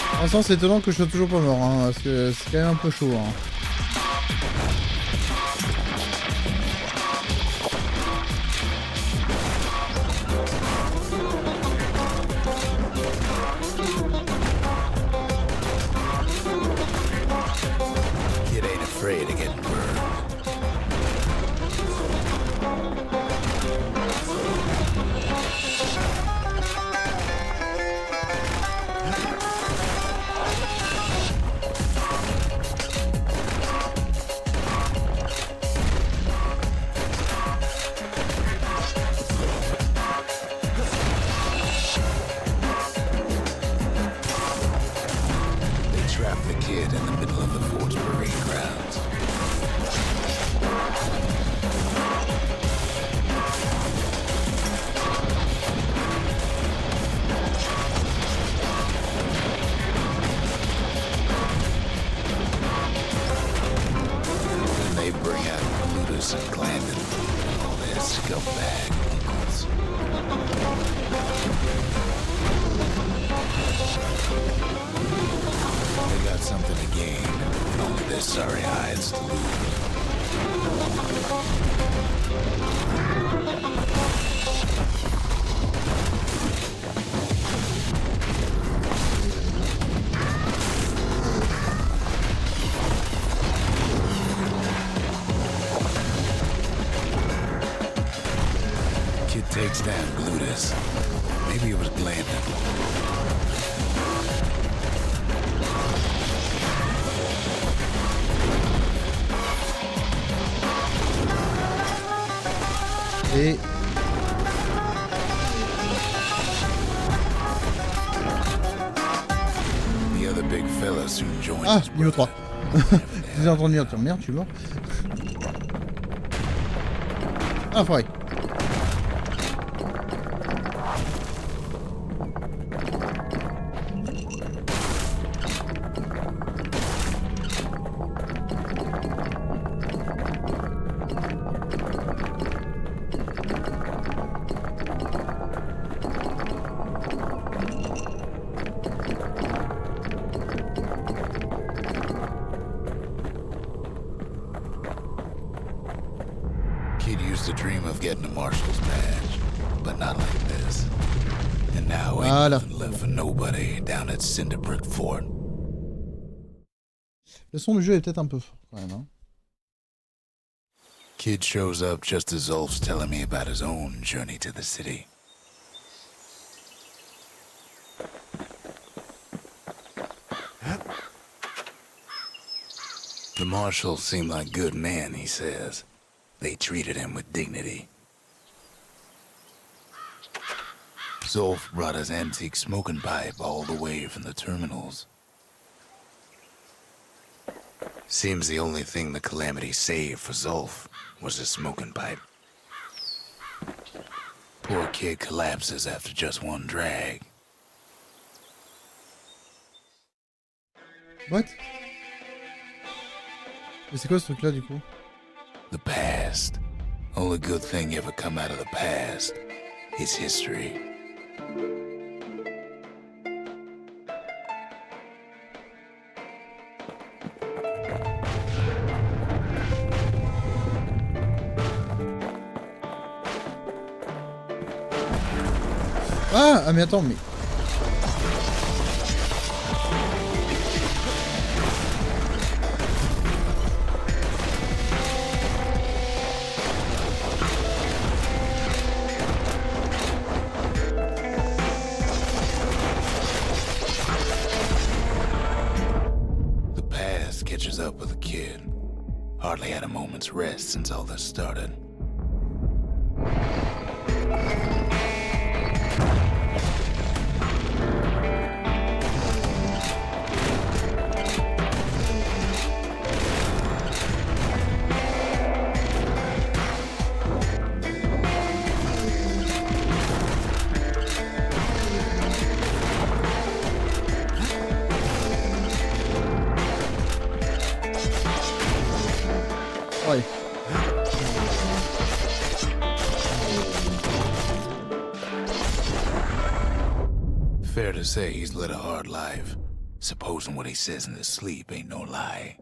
Pour l'instant, c'est étonnant que je sois toujours pas mort, hein, parce que c'est quand même un peu chaud. Hein. Kid ain't afraid of getting burned. They trapped the kid in the middle of the fort's parade grounds. Then they bring out Plutus and Glandon, all their scumbag uncles. They got something to gain, and only their sorry hides to lose. Kid takes down Glutus. Maybe it was Glandon. Et... The other big fella soon joins Ah, his niveau 3. brother. Je les ai entendus dire, merde, je suis mort. Ah, forêt. Kid used to dream of getting a marshal's badge, but not like this. And now ain't Voilà. nothing left for nobody down at Cinderbrick Fort. Le son du jeu est peut-être un peu fort quand même. Hein. Kid shows up just as Zulf's telling me about his own journey to the city. The marshals seem like good men, he says. They treated him with dignity. Zulf brought his antique smoking pipe all the way from the terminals. Seems the only thing the Calamity saved for Zulf was his smoking pipe. Poor kid collapses after just one drag. What? Mais c'est quoi ce truc là du coup? The past. Only good thing ever come out of the past is history. Ah, mais attends, mais... The past catches up with the kid. Hardly had a moment's rest since all this started. Ouais. Fair to say he's led a hard life. Supposing what he says in his sleep ain't no lie.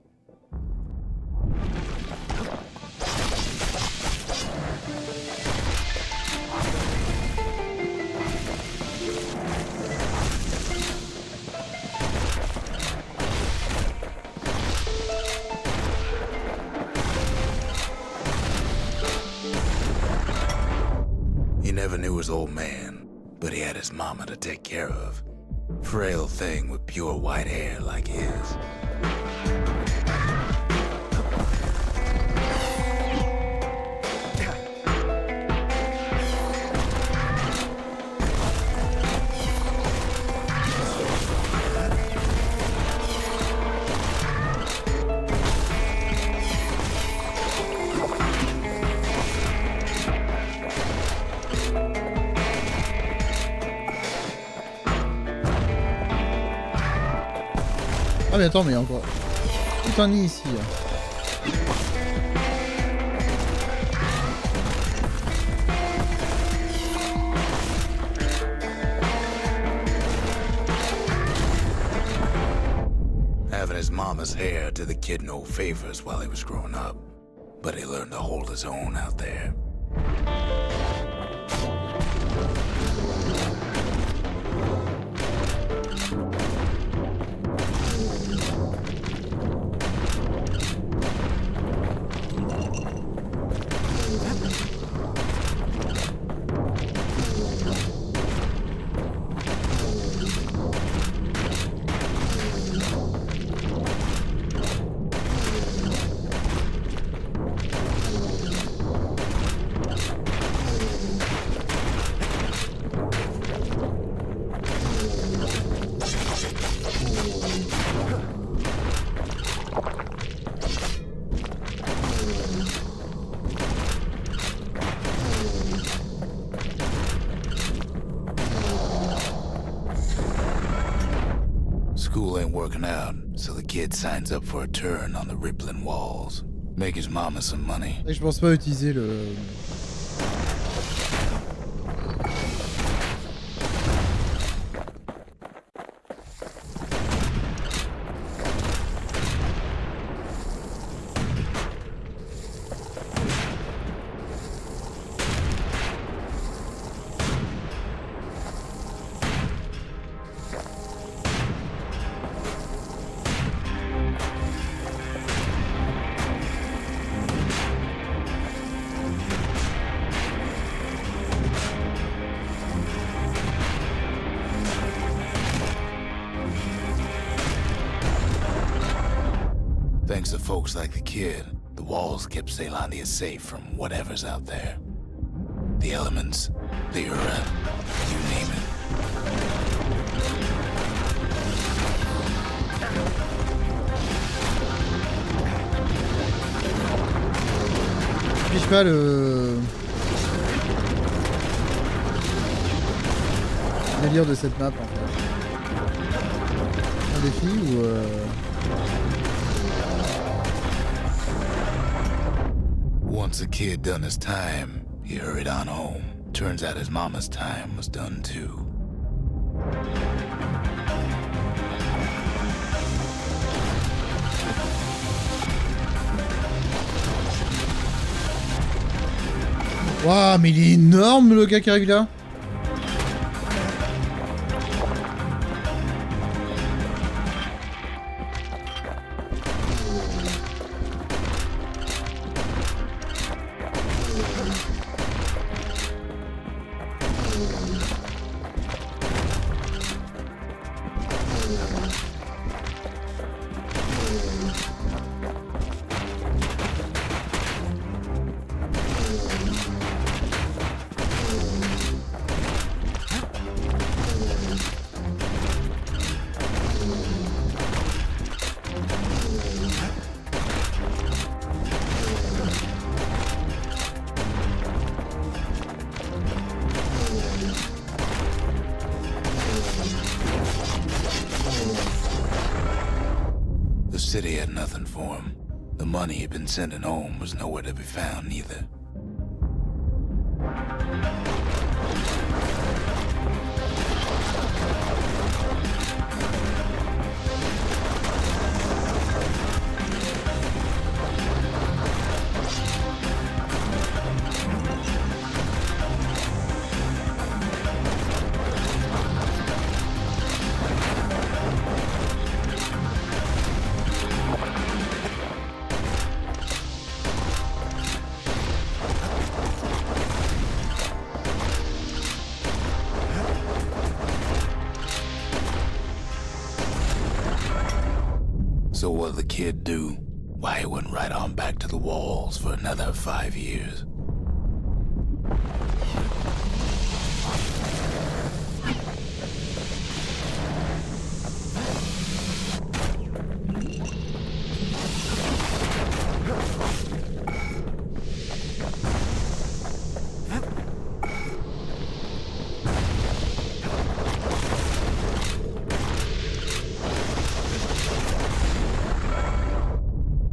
He never knew his old man, but he had his mama to take care of. Frail thing with pure white hair like his. Ah mais attends, mais encore tout un nid ici. Hein. his mama's hair did the kid no favors while he was growing up, but he learned to hold his own out there. School ain't working out, so the kid signs up for a turn on the rippling walls. Make his mama some money. Et je pense pas utiliser le... Thanks to folks like the kid, the walls kept Ceylondia safe from whatever's out there. The elements, the Ura, you name it. Je sais pas le... délire de cette map en fait. Un défi ou... Once the kid done his time, he hurried on home. Turns out his mama's time was done too. Waouh, mais il est énorme le gars qui arrive là. The city had nothing for him. The money he'd been sending home was nowhere to be found either. So what'd the kid do? Why, he went right on back to the walls for another 5 years.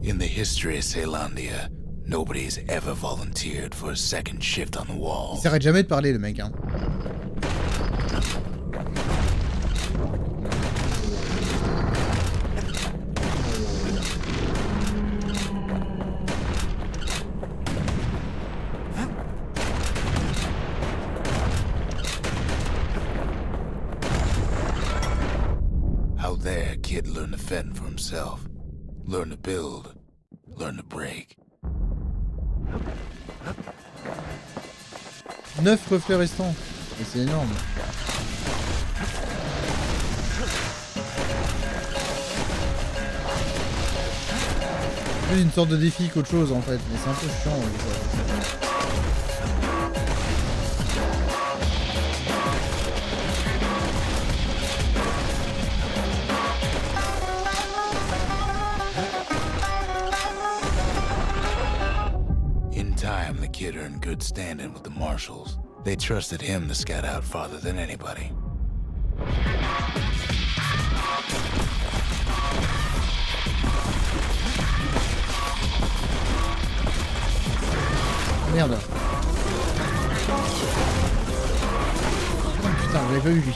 In the history of Ceylondia, nobody's ever volunteered for a second shift on the wall. Il s'arrête jamais de parler le mec hein. kid learn to fend for himself, learn to build, learn to break. 9 reflets restants. Et c'est énorme. C'est une sorte de défi qu'autre chose en fait, mais c'est un peu chiant. In time, the kid earned good standing with the marshals. They trusted him to scout out farther than anybody. Merde. Oh, putain, j'avais pas vu lui.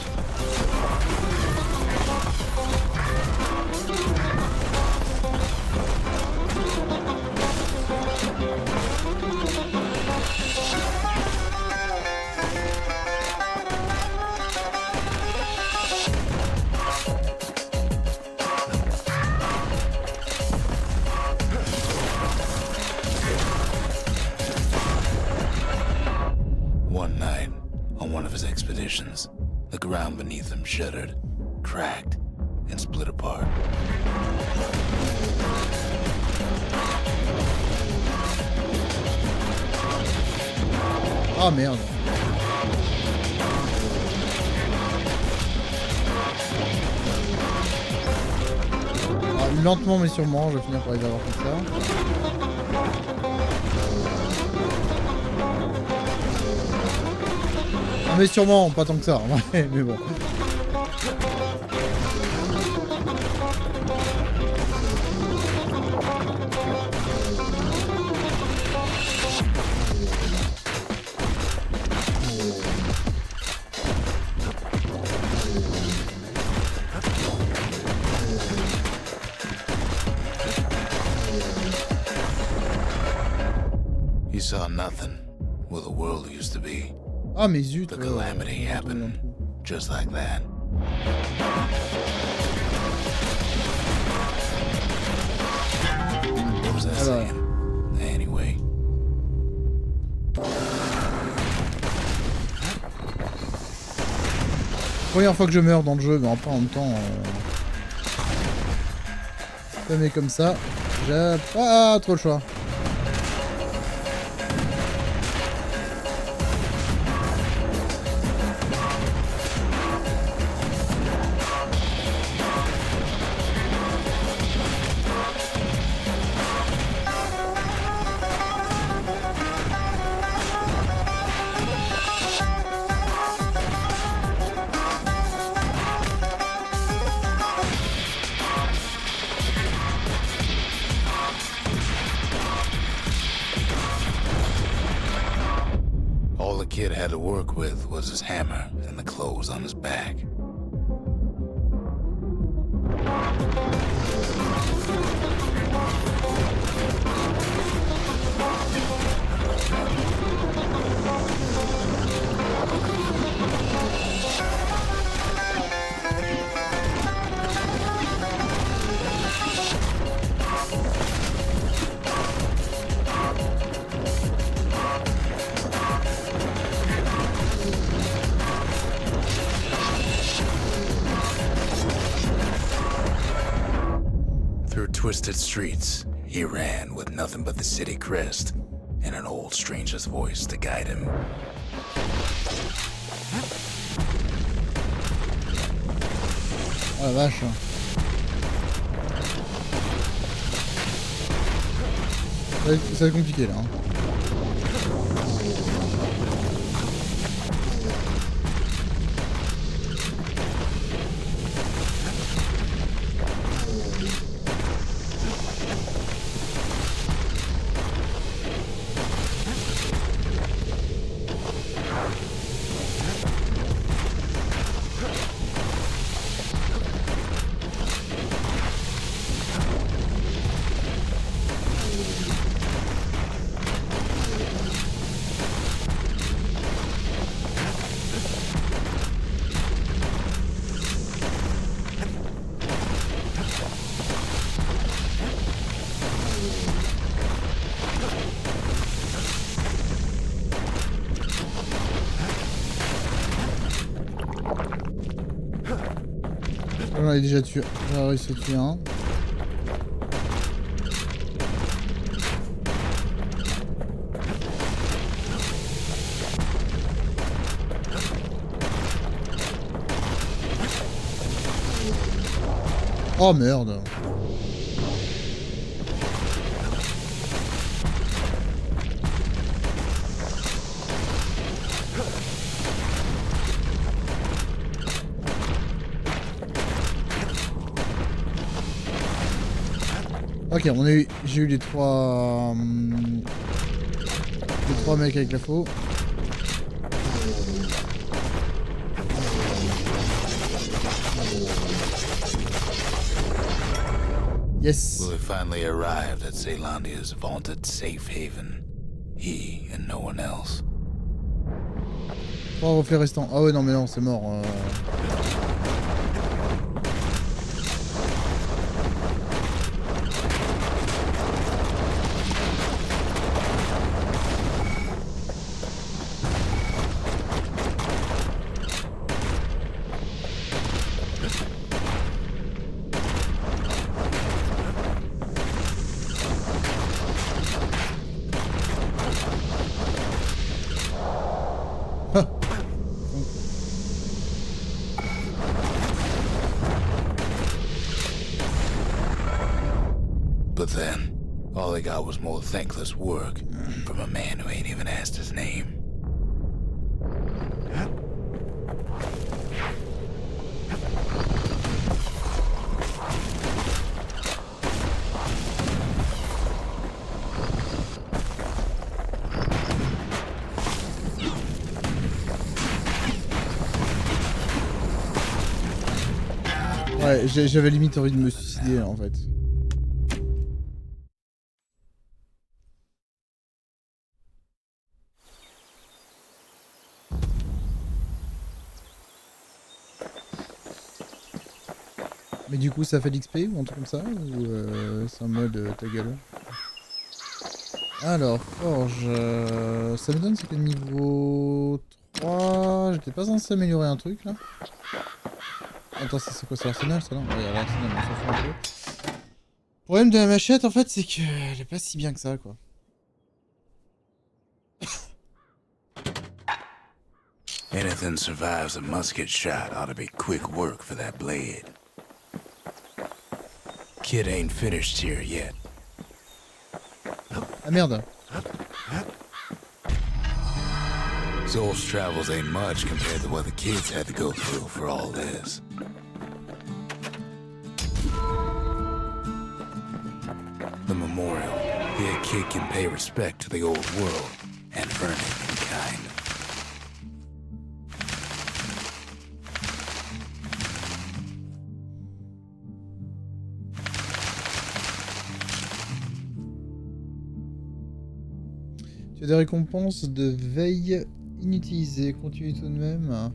One night, on one of his expeditions, the ground beneath him shuddered, cracked, and split apart. Ah merde. Ah, lentement mais sûrement, je vais finir par les avoir comme ça. Ah mais sûrement, pas tant que ça, ouais, mais bon. He saw nothing where the world used to be. Ah mais zut. The calamity happened just like that. What was I saying? Anyway. Première fois que je meurs dans le jeu, mais après en même temps... Ça met comme ça, j'ai pas trop le choix. All the kid had to work with was his hammer and the clothes on his back. Through twisted streets, he ran with nothing but the city crest and an old stranger's voice to guide him. Oh la vache. Ça va être compliqué là. Hein. j'en ai déjà tué. J'ai réussi à tuer un. Oh merde. Ok, j'ai eu les trois mecs avec la faux. Yes. Well, he finally arrived at Caelandia's vaunted safe haven. He and no one else. Oh, reflet restant. Ah ouais, non mais non, c'est mort. But then, all they got was more thankless work from a man who ain't even asked his name. Ouais, j'avais limite envie de me suicider en fait. Mais du coup ça fait l'XP ou un truc comme ça, ou c'est en mode ta gueule. Alors, forge, ça me donne c'est que niveau 3, j'étais pas censé améliorer un truc là. Attends, c'est quoi, c'est l'arsenal ça non? Ouais, l'arsenal, on s'en fout un peu. Le problème de la machette en fait c'est qu'elle est pas si bien que ça quoi. Anything survives a musket shot ought to be quick work for that blade. Kid ain't finished here yet. Ah merde. Zol's travels ain't much compared to what the kids had to go through for all this. The memorial. Here a kid can pay respect to the old world and earn it in kind. Tu as des récompenses de veille inutilisées. Continue tout de même.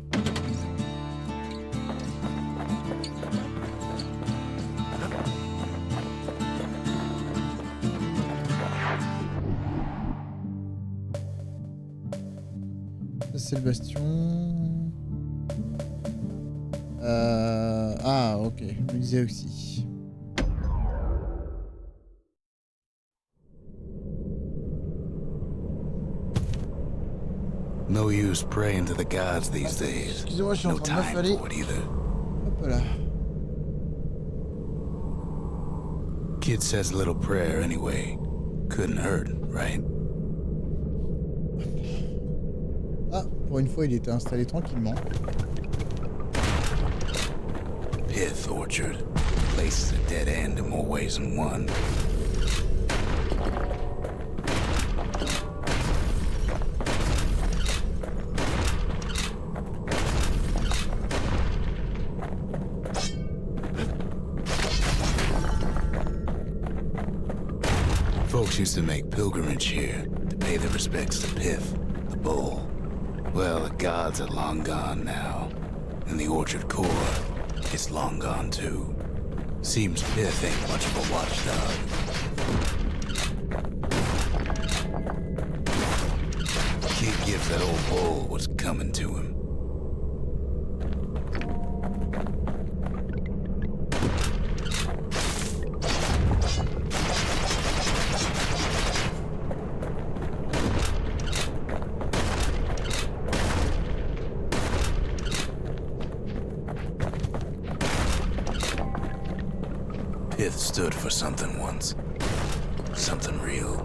Ça c'est le bastion. Ah ok, je me disais aussi. No use praying to the gods these days. Excusez-moi, je suis en No train de time m'affaler. for it either. Hop là. Kid says a little prayer anyway. Couldn't hurt, right? Ah, pour une fois, il était installé tranquillement. Pith orchard. Place is a dead end in more ways than one. Folks used to make pilgrimage here to pay their respects to Pith, the bull. Well, the gods are long gone now, and the orchard core is long gone too. Seems Pith ain't much of a watchdog. Kid gives that old bull what's coming to him. Pith stood for something once. Something real.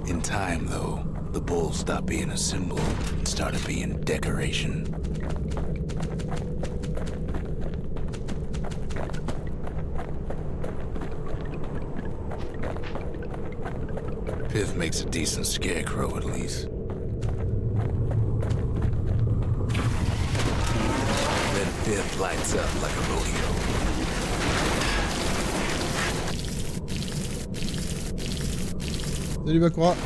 In time, though, the bull stopped being a symbol and started being decoration. Pith makes a decent scarecrow, at least. Then Pith lights up like a rodeo. Salut Bakura.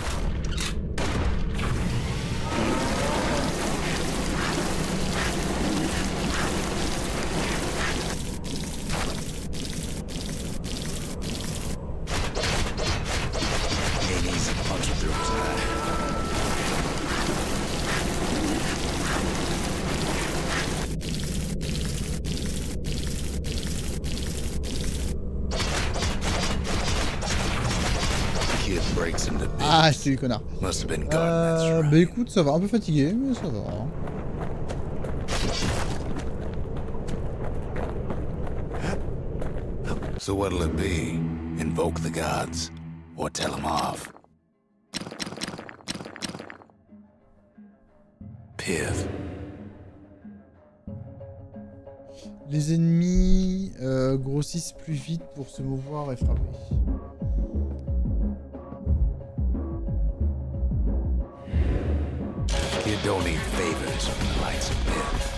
Ain't easy punching through his eye. Kid breaks into bits. Ah, c'est lui connard. Must have been guarding that shrine. Bah écoute, ça va, un peu fatigué, mais ça va. So what'll it be? Invoke the gods, or tell them off? Pith. Les ennemis grossissent plus vite pour se mouvoir et frapper. You don't need favors from the likes of Pith.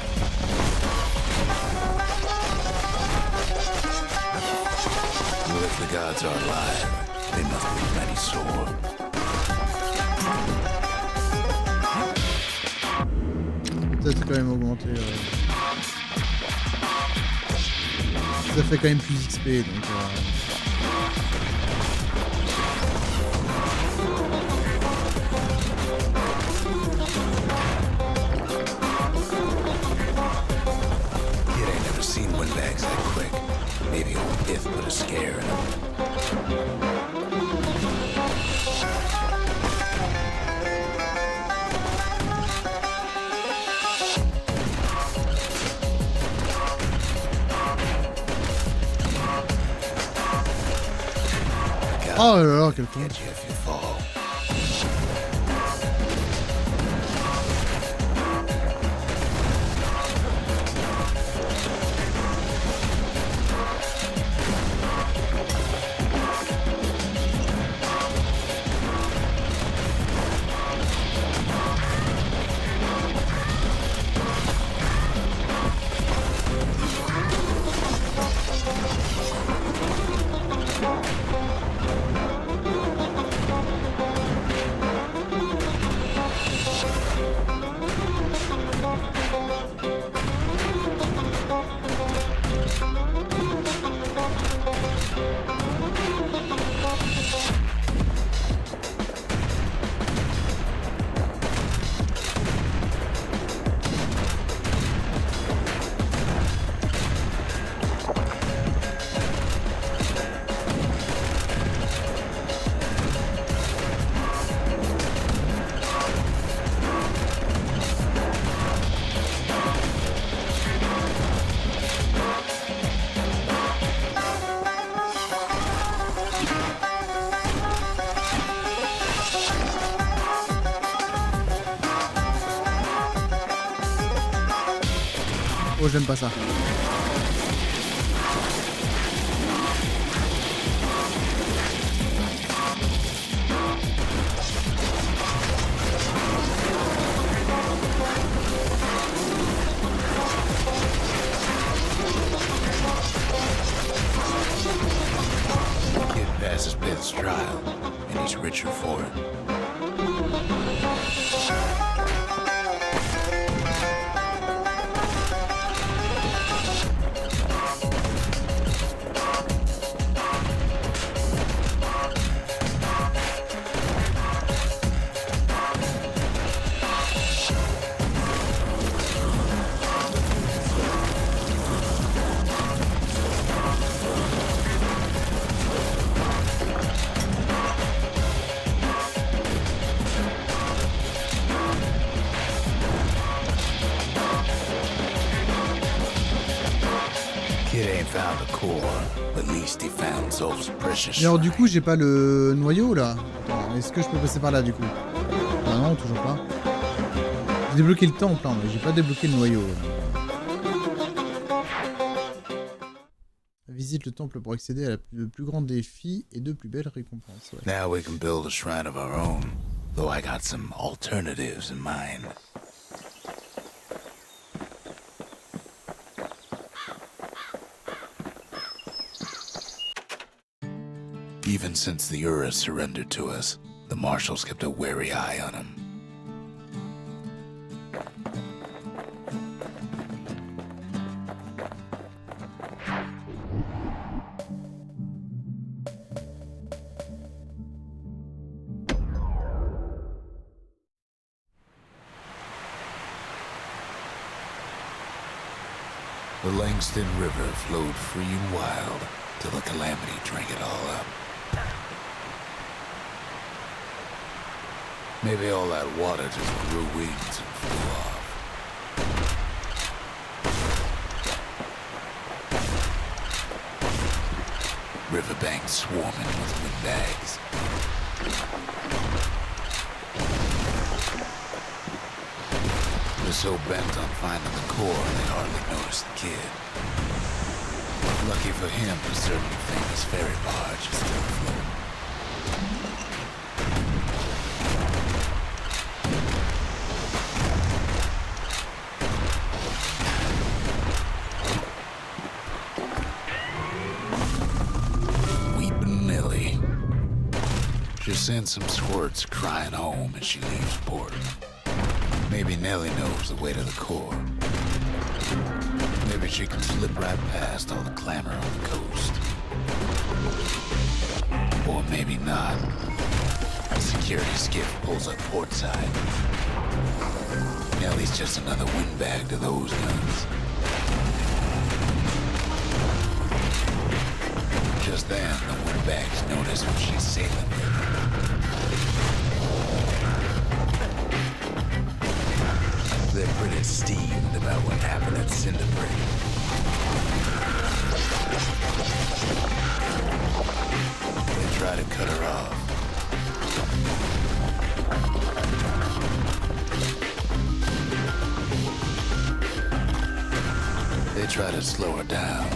Well, if the gods are alive, they must be mighty sore. Peut-être quand même augmenter. Ça fait quand même plus XP donc. Kid ain't never seen windbags that quick. Maybe old Pith put a scare in him. Oh là là, quel con. Catch you if you fall. Oh, j'aime pas ça. Kid passes Pith's trial, and he's richer for it. found a core, at least he found Zolf's precious Et alors du shrine. coup j'ai pas le noyau là. Attends, est-ce que je peux passer par là du coup? Ah non, toujours pas. J'ai débloqué le temple, hein, mais j'ai pas débloqué le noyau. Visite le temple pour accéder à le plus grand défi et de plus belles récompenses. Ouais. Now we can build a shrine of our own, though I got some alternatives in mind. Even since the Ura surrendered to us, the marshals kept a wary eye on him. The Langston River flowed free and wild till the calamity drank it all up. Maybe all that water just grew wings and flew off. Riverbanks swarming with windbags. They're so bent on finding the core, they hardly noticed the kid. Lucky for him, the certain famous ferry barge is still afloat. Weepin' Millie. She sends some squirts crying home as she leaves port. Maybe Nellie knows the way to the core. Maybe she can slip right past all the clamor on the coast. Or maybe not. A security skiff pulls up portside. Nellie's just another windbag to those guns. Just then, the windbags notice who she's sailing with. They're pretty steamed about what happened at Cinderbreak. They try to cut her off. They try to slow her down.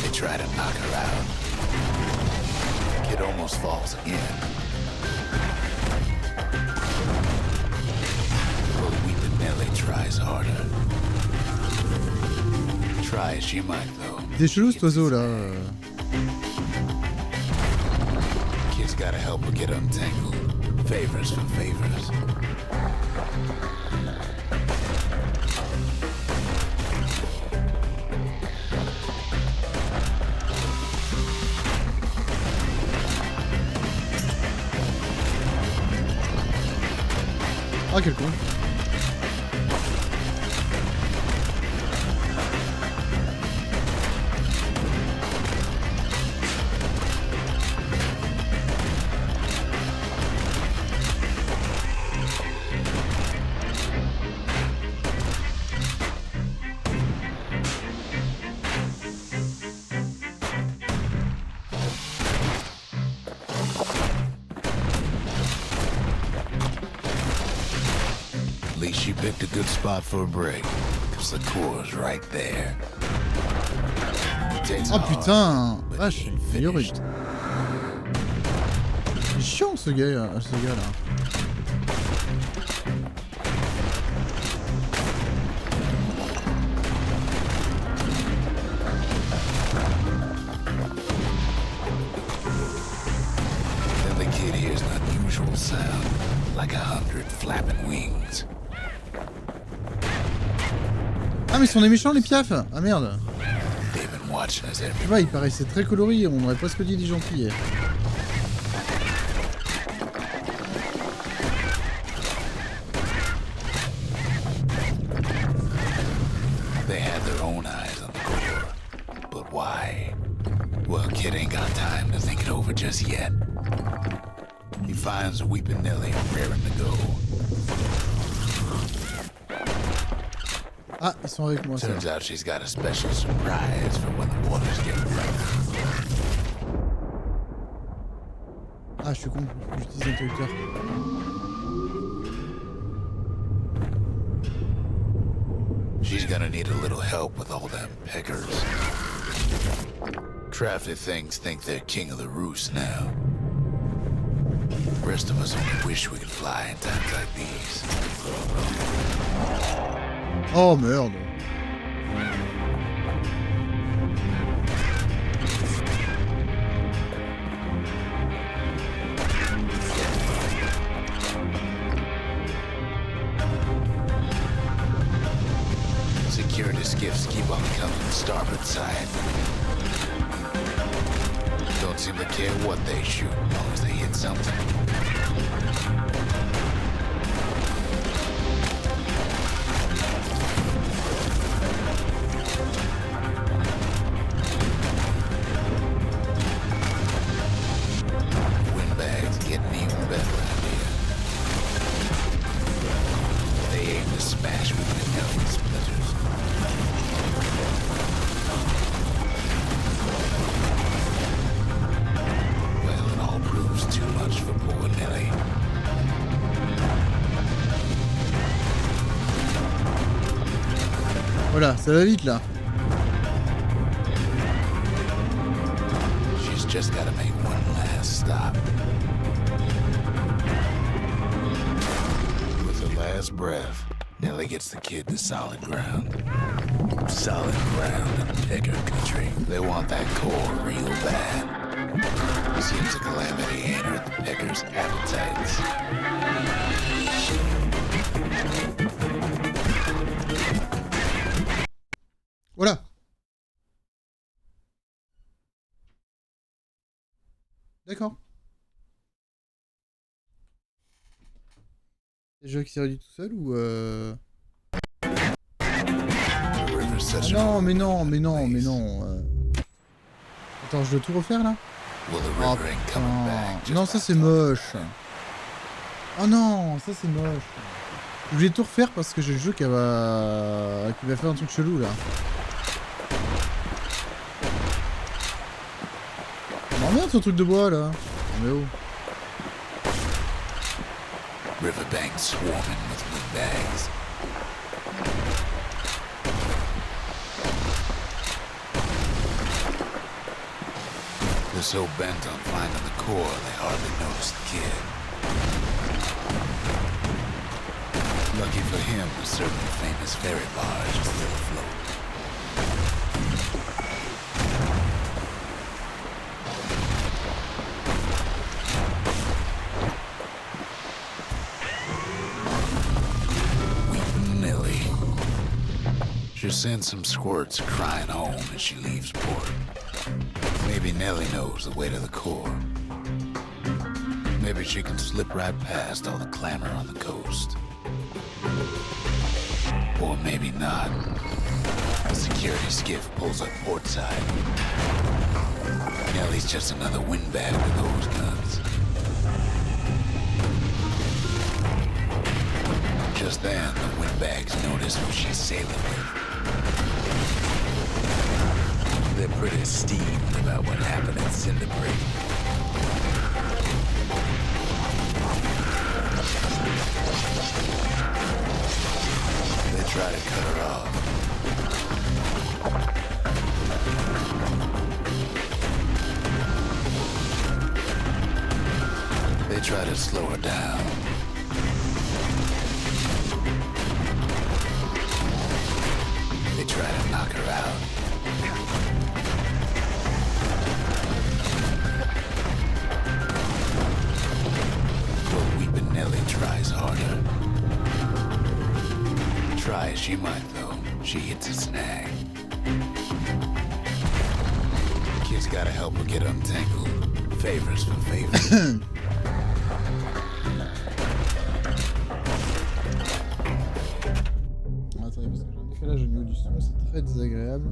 They try to knock her out. Kid almost falls again. Nellie tries harder. Try as she might, though. C'est chelou cet oiseau là. Kid's gotta help her get untangled. Favors for favors. Ah quel con. At least she picked a good spot for a break, because the core's right there. Oh putain, vache, il est rude. C'est chiant ce gars là. Then the kid hears an unusual sound, like 100 flapping wings. Ah mais sont des méchants les piafs. Ah merde. They've been watching us every. Tu vois, il paraissait très coloré, on aurait presque dit des gentils. They had their own eyes on the core. But why? Well, kid ain't got time to think it over just yet. He finds Weepin' Nellie raring to go. Ah, ils sont avec moi, ça. Turns out she's got a special surprise for when the waters get rough. Ah, je suis con, j'utilise l'interrupteur. She's gonna need a little help with all them peckers. Crafty things think they're king of the roost now. Rest of us only wish we could fly in times like these. Oh merde. Security skiffs keep on coming to starboard side. Don't seem to care what they shoot as long as they hit something. Windbags getting even better out here. They aim to smash with the million splitters. Well, it all proves too much for poor Nellie. Voilà, ça va vite là. She's just gotta make one last stop. With her last breath, Nellie gets the kid to solid ground. Solid ground in Pecker country. They want that core real bad. Seems a calamity ain't hurt the Peckers' appetites. Voilà. D'accord. C'est le jeu qui s'est réduit tout seul ou The river's such Ah an non, mais non, mais non, place. mais non. Attends, je dois tout refaire là? Well, the Oh river ain't coming back. putain. Non, ça c'est moche. Oh non, ça c'est moche. Je vais tout refaire parce que j'ai le jeu qui va faire un truc chelou là. Ça m'emmerde ce truc de bois là. Mais oh. Riverbank swarming with windbags. They're so bent on finding the core, they hardly notice the kid. Lucky for him, a certain famous ferry barge is still afloat. Weeping Nellie. She'll send some squirts crying home as she leaves port. Maybe Nellie knows the way to the core. Maybe she can slip right past all the clamor on the coast. Or maybe not. A security skiff pulls up portside. Nellie's just another windbag to those guns. Just then, the windbags notice who she's sailing with. They're pretty steamed about what happened at Cinderbreak. They try to cut her off. They try to slow her down. They try to knock her out. But Weepin' Nellie tries harder. Try as she might, though, she hits a snag. Kid's gotta help her get untangled. Favors for favors. Attendez, parce que j'ai un décalage au niveau du son, c'est très désagréable.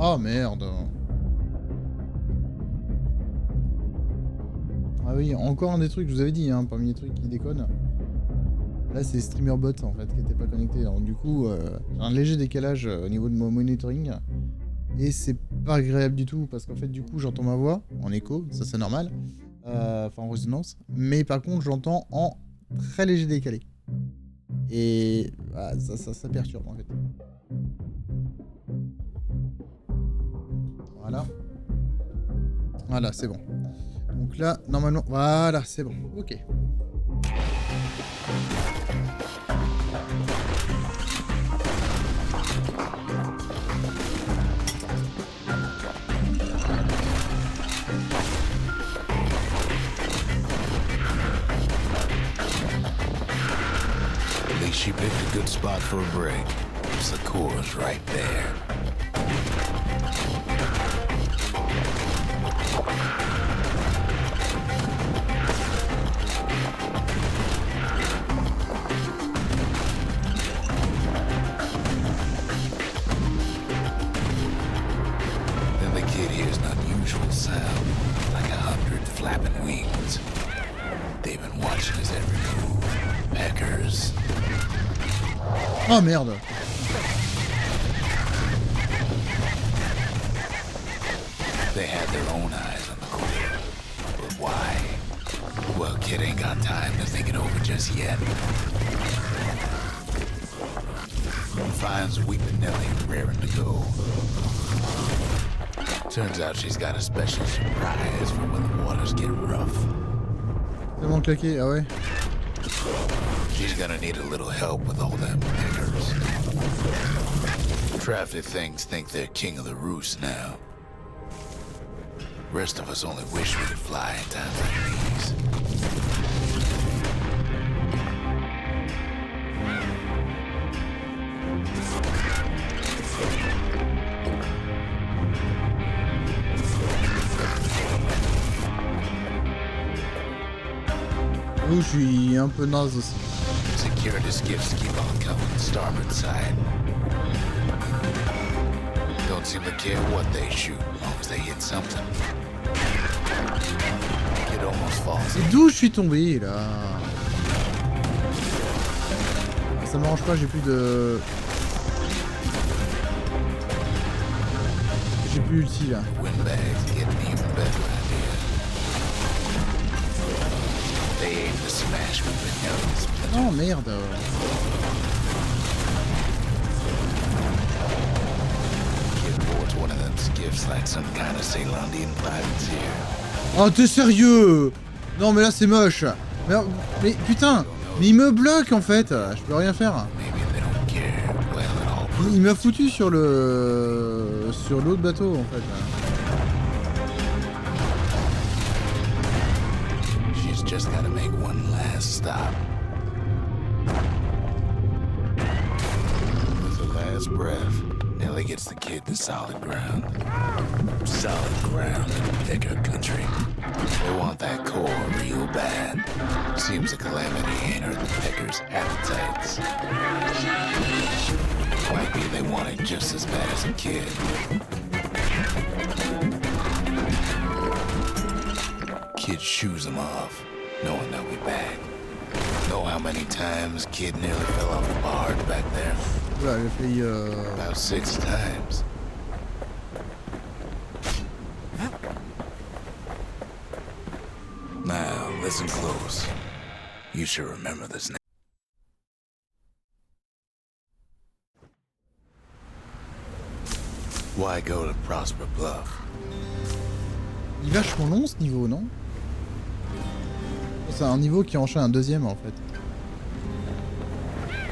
Oh merde. Ah oui, encore un des trucs, je vous avais dit, hein, parmi les trucs qui déconnent. Là, c'est streamer bot en fait qui n'était pas connecté. Alors, du coup, j'ai un léger décalage au niveau de mon monitoring. Et c'est pas agréable du tout parce qu'en fait, du coup, j'entends ma voix en écho, ça c'est normal. Enfin, en résonance. Mais par contre, j'entends en très léger décalé. Et bah, ça perturbe en fait. Voilà. Voilà, c'est bon. Donc là, normalement, voilà, c'est bon. Ok. At least she picked a good spot for a break. The core's right there. Then the kid hears an unusual sound, like 100 flapping wings. They've been watching his every move. Peckers. Oh merde. They had their own eyes on the core. But why? Well, kid ain't got time to think it over just yet. Finds weeping Nellie raring to go. Turns out she's got a special surprise for when the waters get rough. Tellement claqué, ah ouais. She's gonna need a little help with all them pickers. Traffic things think they're king of the roost now. Rest of us only wish we could fly in times like these. Ouh, je suis un peu naze aussi. Security skiffs keep on coming, starboard side. Don't seem to care what they shoot, as long as they hit something. It almost falls. Et d'où je suis tombé là? Ça m'arrange pas, j'ai plus de... J'ai plus l'ulti là. Windbags get an even better idea. They aim to smash with the nose. Oh merde. Kid boards one of them skiffs like some kind of Ceylondian privateer. Oh t'es sérieux? Non mais là c'est moche. Mais putain, mais il me bloque en fait. Je peux rien faire. Maybe they don't care. Well, it all Il m'a foutu sur l'autre bateau en fait. She's just gotta make one last stop. With her last breath, Nellie gets the kid to solid ground. Solid ground in picker country. They want that core real bad. Seems a calamity ain't hurt the pickers' appetites. Might be they want it just as bad as a kid. Kid shoos them off, knowing they'll be back. Know how many times Kid nearly fell off the barge back there? Oula, j'ai failli... About 6 times. Now, listen close. You should remember this name. Why go to Prosper Bluff? Il est vachement long ce niveau, non? C'est un niveau qui enchaîne un deuxième en fait.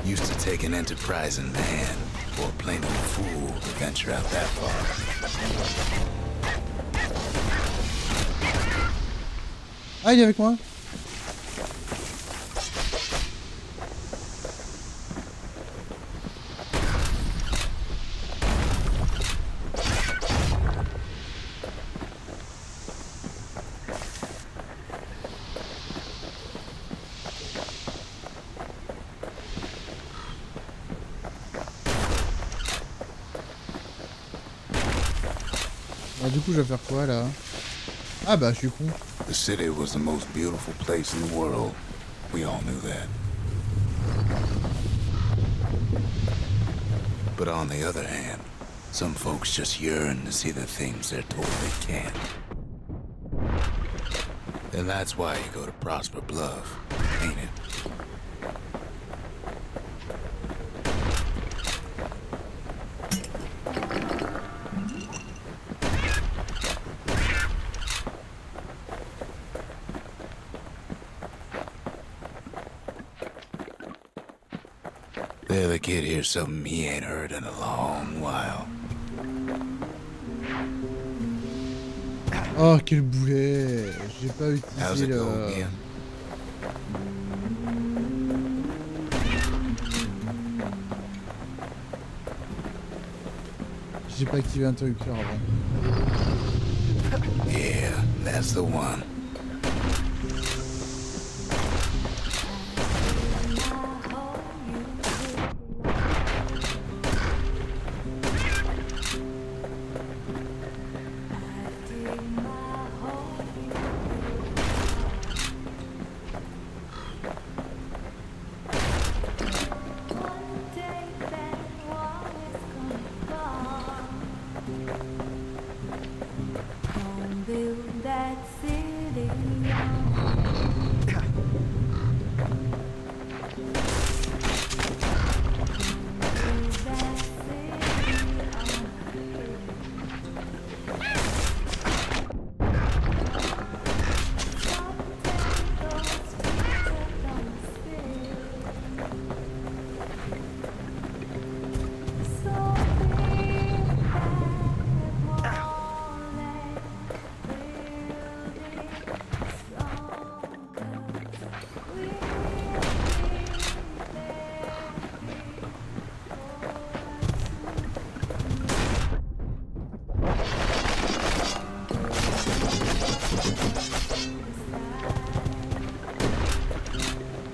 Used to take an enterprising man or plain old fool to venture out that far. Ah, il est avec moi? Du coup, je vais faire quoi là? Ah bah, je suis con. The city was the most beautiful place in the world. We all knew that. But on the other hand, some folks just yearn to see the things they're told they can't. And that's why you go to Prosper Bluff, ain't it? The other kid hears something he ain't heard in a long while. Oh, quel boulet! J'ai pas How's utilisé it le... go again? J'ai pas activé l'interrupteur avant. Yeah, that's the one.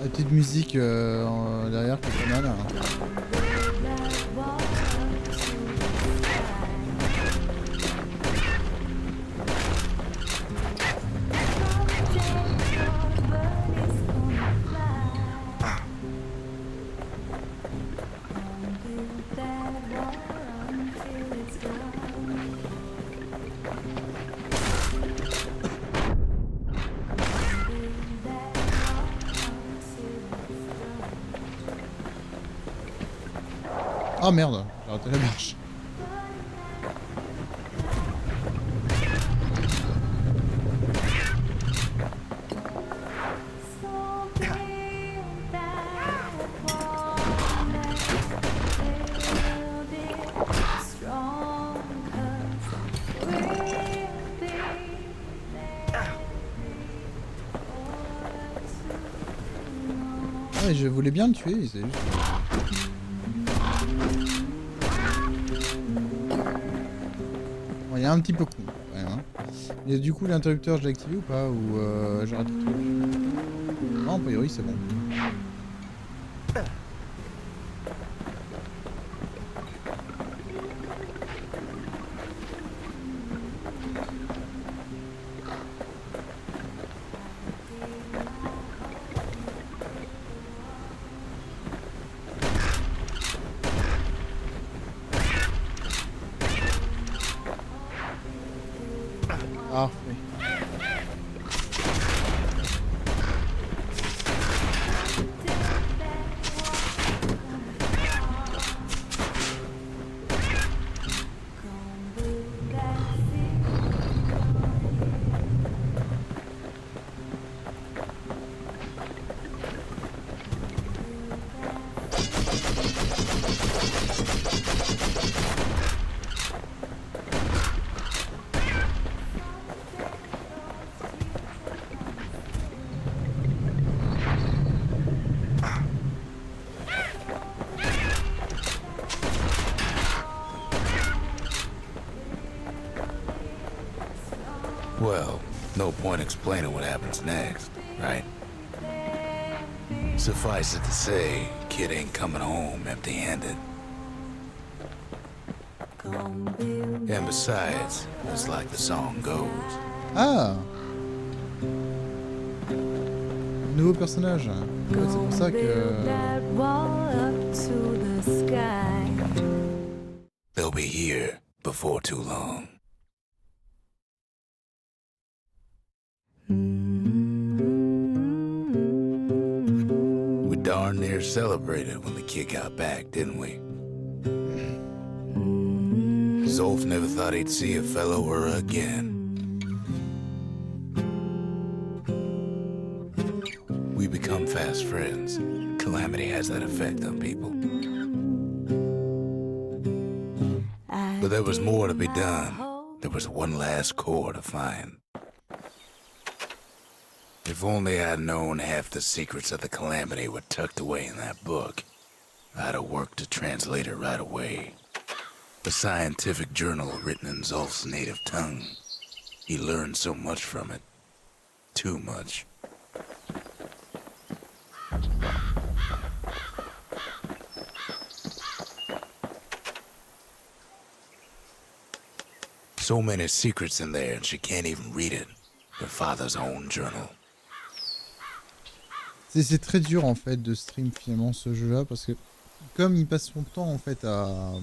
La petite musique derrière qui est pas mal. Oh merde, j'ai raté la marche. Ouais, je voulais bien le tuer, c'est juste... Il est un petit peu con quand même. Hein. Et du coup l'interrupteur je l'ai activé ou pas? Ou j'arrête le truc? Non, a priori c'est bon. Ah, oui. Well, no point explaining what happens next, right? Suffice it to say, kid ain't coming home empty-handed. And besides, it's like the song goes. Ah, Nouveau personnage. En fait, c'est pour ça que... They'll be here before too long. We darn near celebrated when the kid got back, didn't we? Zolf never thought he'd see a fellow or again. We become fast friends. Calamity has that effect on people. But there was more to be done. There was one last core to find. If only I'd known half the secrets of the Calamity were tucked away in that book, I'd have worked to translate it right away. A scientific journal written in Zolf's native tongue. He learned so much from it. Too much. So many secrets in there, and she can't even read it. Her father's own journal. C'est très dur en fait de stream finalement ce jeu-là parce que comme il passe son temps en fait à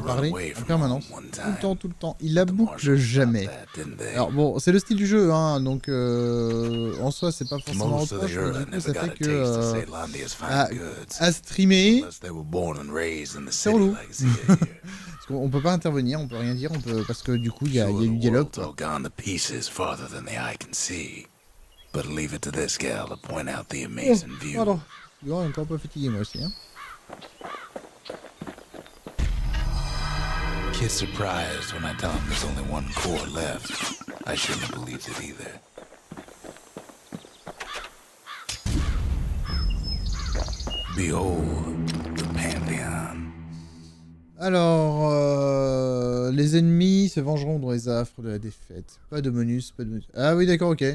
parler en permanence, tout le temps, il la boucle jamais. Alors bon, c'est le style du jeu, hein, donc en soi c'est pas forcément reproche, mais du coup ça fait que à streamer, c'est relou. Parce qu'on peut pas intervenir, on peut rien dire, parce que du coup il y a du dialogue. But leave it to this gal to point out the amazing view. Pardon, je suis encore pas fatigué moi aussi. Hein. Kid's surprised when I tell him there's only one core left. I shouldn't have believed it either. Behold the Pantheon. Alors, les ennemis se vengeront dans les affres de la défaite. Pas de bonus, pas de bonus. Ah oui, d'accord, ok.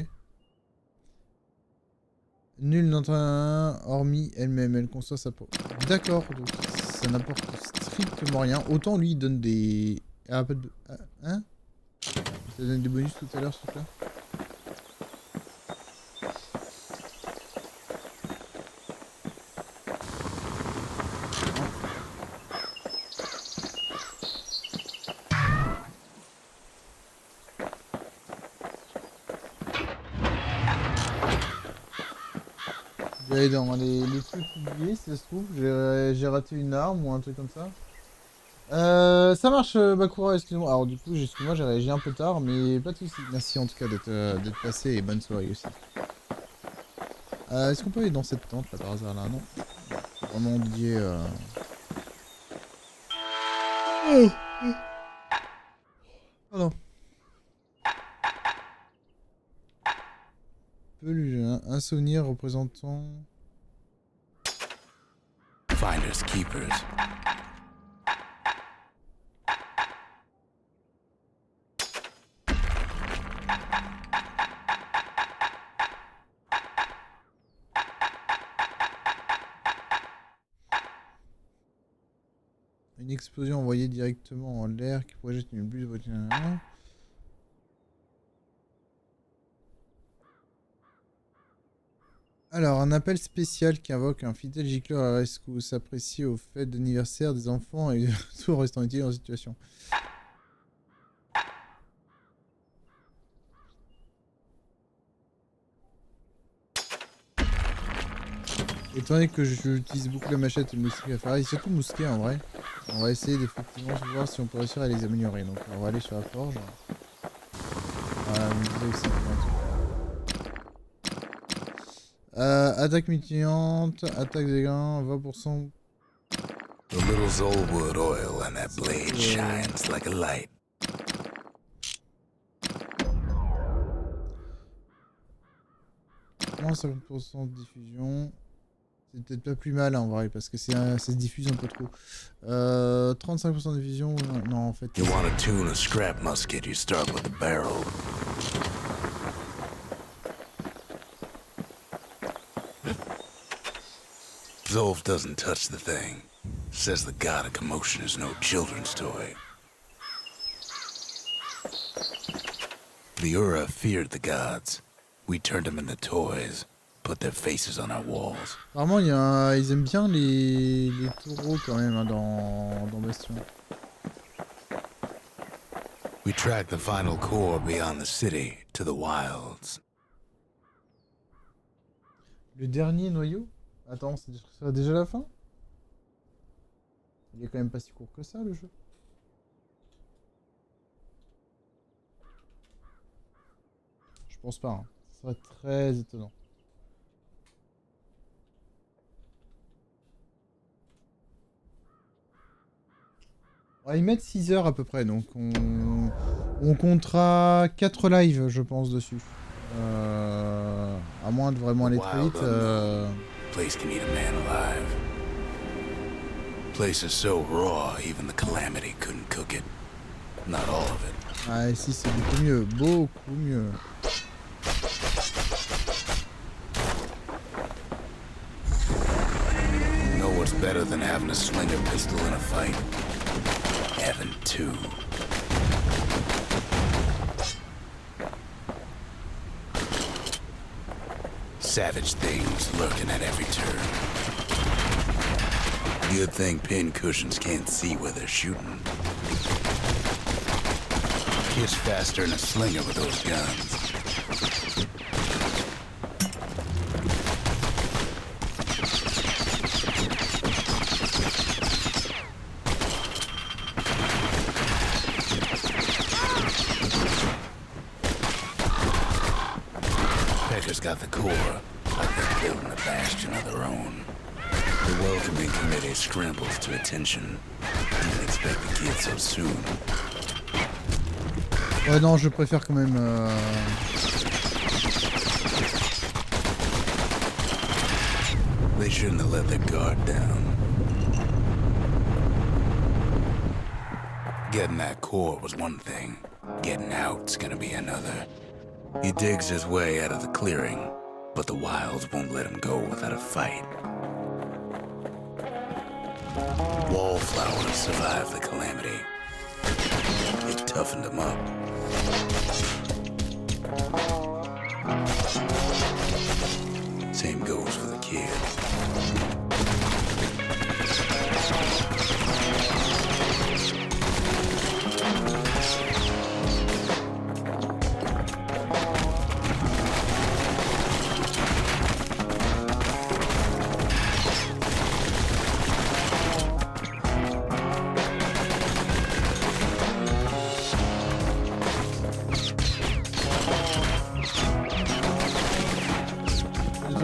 Nul d'entre un, hormis elle-même, elle conçoit sa peau. D'accord, donc ça n'apporte strictement rien. Autant lui il donne des... Ah, pas de... Hein? Ça donne des bonus tout à l'heure, ce truc-là. J'allais dans les trucs oubliés, si ça se trouve, j'ai raté une arme ou un truc comme ça. Ça marche, Bakura, excuse-moi. Alors du coup, excuse-moi, j'ai réagi un peu tard, mais pas de soucis. Merci en tout cas d'être passé et bonne soirée aussi. Est-ce qu'on peut aller dans cette tente là par hasard là? Non. Vraiment dédié. Pardon. Un souvenir représentant... Finders keepers. Une explosion envoyée directement en l'air qui projette une bulle de... Alors, un appel spécial qui invoque un fidèle gicleur à rescousse s'apprécie aux fêtes d'anniversaire des enfants et tout restant utile en situation. Étant donné que j'utilise beaucoup la machette et le mousquet à faire, et surtout mousquet en vrai, on va essayer d'effectivement voir si on peut réussir à les améliorer. Donc on va aller sur la forge. Voilà, on disait aussi attaque mutilante, attaque des gains, 20%. The little Zolwood oil and that blade shines like a light. Moins 50% de diffusion. C'est peut-être pas plus mal en vrai parce que ça se diffuse un peu trop. 35% de diffusion, non en fait. You want to tune a scrap musket, you start with the barrel. Zolf doesn't touch the thing. Says the god of commotion is no children's toy. The Ura feared the gods. We turned them into toys, put their faces on our walls. Apparemment, ils aiment bien les taureaux quand même hein, dans Bastion. We tracked the final core beyond the city to the wilds. Le dernier noyau? Attends, c'est déjà la fin? Il est quand même pas si court que ça, le jeu. Je pense pas, hein. Ça serait très étonnant. On va y mettre 6 heures à peu près, donc on comptera 4 lives, je pense, dessus. À moins de vraiment aller très vite. Place can eat a man alive. Place is so raw, even the Calamity couldn't cook it. Not all of it. Ah, si, c'est beaucoup mieux, beaucoup mieux. You know what's better than having a slinger pistol in a fight? Having two. Savage things lurking at every turn. Good thing pin cushions can't see where they're shooting. Kids faster than a slinger with those guns. Got the core, like they're building a bastion of their own. The welcoming committee scrambles to attention. Didn't expect the kid so soon. Ouais, non, je préfère quand même. They shouldn't have let their guard down. Getting that core was one thing. Getting out's gonna be another. He digs his way out of the clearing, but the wilds won't let him go without a fight. Wallflowers survived the Calamity. It toughened him up. Same goes for the kid.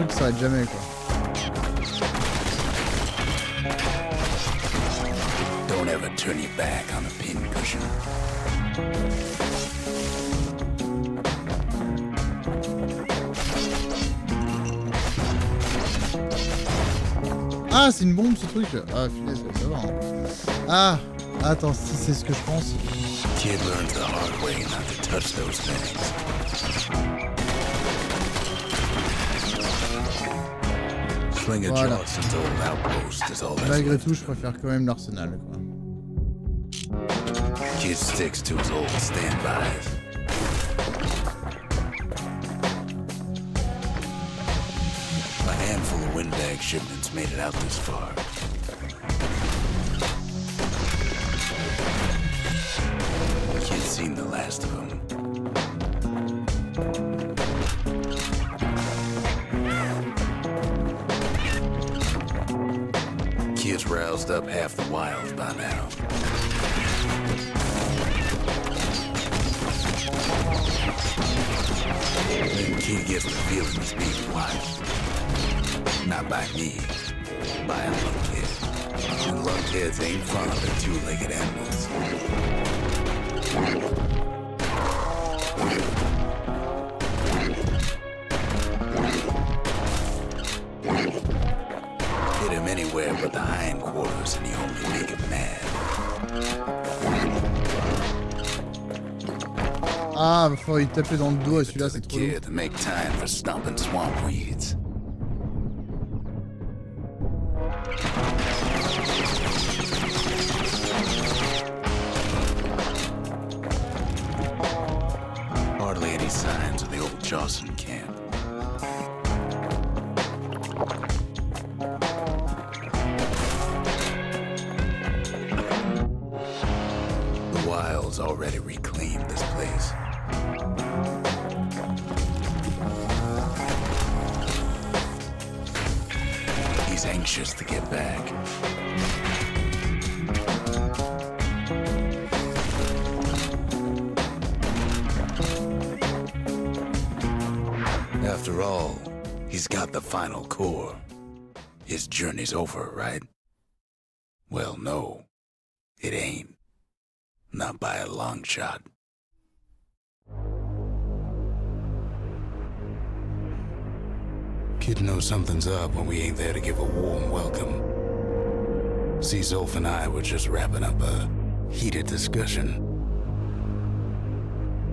Ça s'arrête jamais quoi. Don't ever turn your back on a pin cushion. Ah, c'est une bombe ce truc. Ah, punaise, ça va. Hein. Ah, attends, si c'est ce que je pense. Kid learns the hard way not to touch those things. Voilà. Voilà. Malgré tout, je préfère quand même l'Arsenal. Kid sticks to his old standbys. A handful of windbag shipments made it out this far. Kid's seen the last of them. Kid's roused up half the wilds by now. Then Kid gets the feeling he's being watched. Not by me, by a lunkhead. And lunkheads ain't fond of two-legged animals. Hit him anywhere but the hindquarters and you only make him mad. Ah, il faut y taper dans le dos et celui-là c'est trop lourd. To make time for stomping swamp weeds. Hardly any signs of the old Charleston camp. The Wild's already reclaimed this place. He's anxious to get back. After all, he's got the final core. His journey's over, right? Well, no, it ain't. Not by a long shot. Kid knows something's up when we ain't there to give a warm welcome. See, Zolf and I were just wrapping up a heated discussion.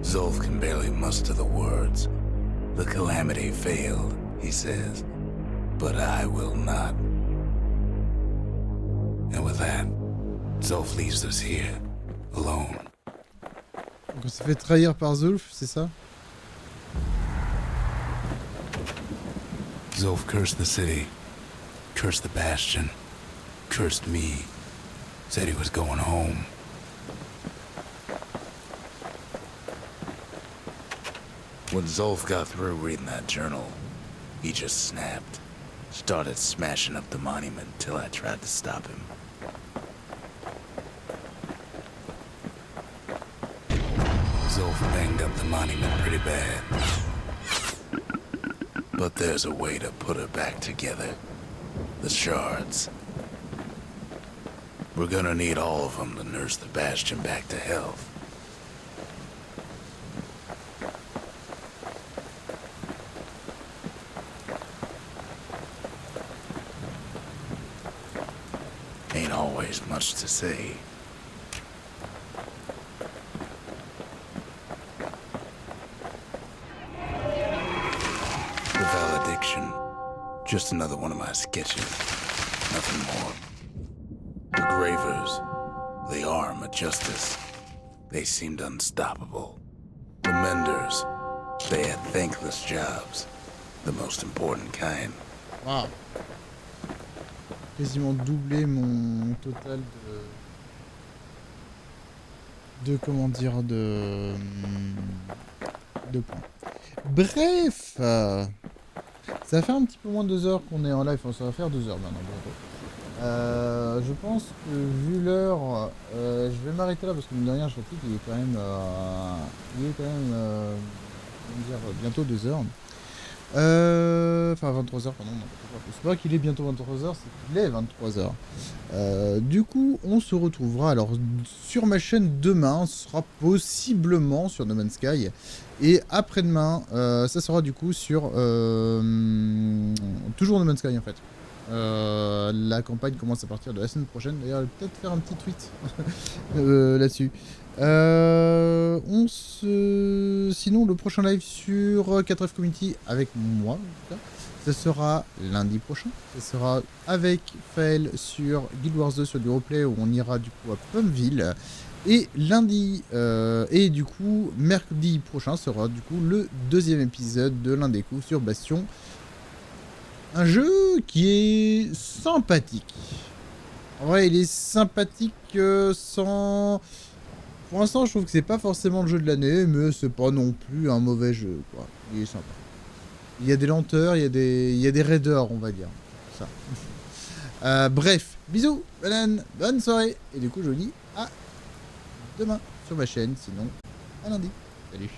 Zolf can barely muster the words. The calamity failed, he says, but I will not. And with that, Zolf leaves us here, alone. Donc on s'est fait trahir par Zolf, c'est ça? Zolf cursed the city, cursed the Bastion, cursed me, said he was going home. When Zolf got through reading that journal, he just snapped. Started smashing up the monument till I tried to stop him. Zolf banged up the monument pretty bad. But there's a way to put her back together. The shards. We're gonna need all of them to nurse the Bastion back to health. Ain't always much to say. The valediction. Just another one of my sketches. Nothing more. The Gravers. The arm of justice. They seemed unstoppable. The Menders. They had thankless jobs. The most important kind. Wow. Quasiment doublé mon total de comment dire de points. Bref, ça fait un petit peu moins de 2 heures qu'on est en live, enfin, ça va faire 2 heures maintenant bientôt. Je pense que vu l'heure, je vais m'arrêter là parce que mine de rien je fatigue, il est quand même comment dire, bientôt 2 heures. Enfin 23h, pardon, c'est pas qu'il est bientôt 23h, c'est qu'il est 23h. Du coup, on se retrouvera alors sur ma chaîne demain, ce sera possiblement sur No Man's Sky, et après-demain, ça sera du coup sur toujours No Man's Sky en fait. La campagne commence à partir de la semaine prochaine, d'ailleurs, je vais peut-être faire un petit tweet là-dessus. Sinon, le prochain live sur 4F Community avec moi, en tout cas, ce sera lundi prochain. Ce sera avec Faël sur Guild Wars 2 sur du replay où on ira du coup à Pumpville. Et lundi, et du coup, mercredi prochain sera du coup le 2e épisode de l'INDÉ-COUVRE sur Bastion. Un jeu qui est sympathique. En vrai, il est sympathique sans... Pour l'instant, je trouve que c'est pas forcément le jeu de l'année, mais c'est pas non plus un mauvais jeu, quoi. Il est sympa. Il y a des lenteurs, il y a des raideurs, on va dire. Ça. Bref, bisous, bonne soirée. Et du coup, je vous dis à demain sur ma chaîne, sinon à lundi. Salut.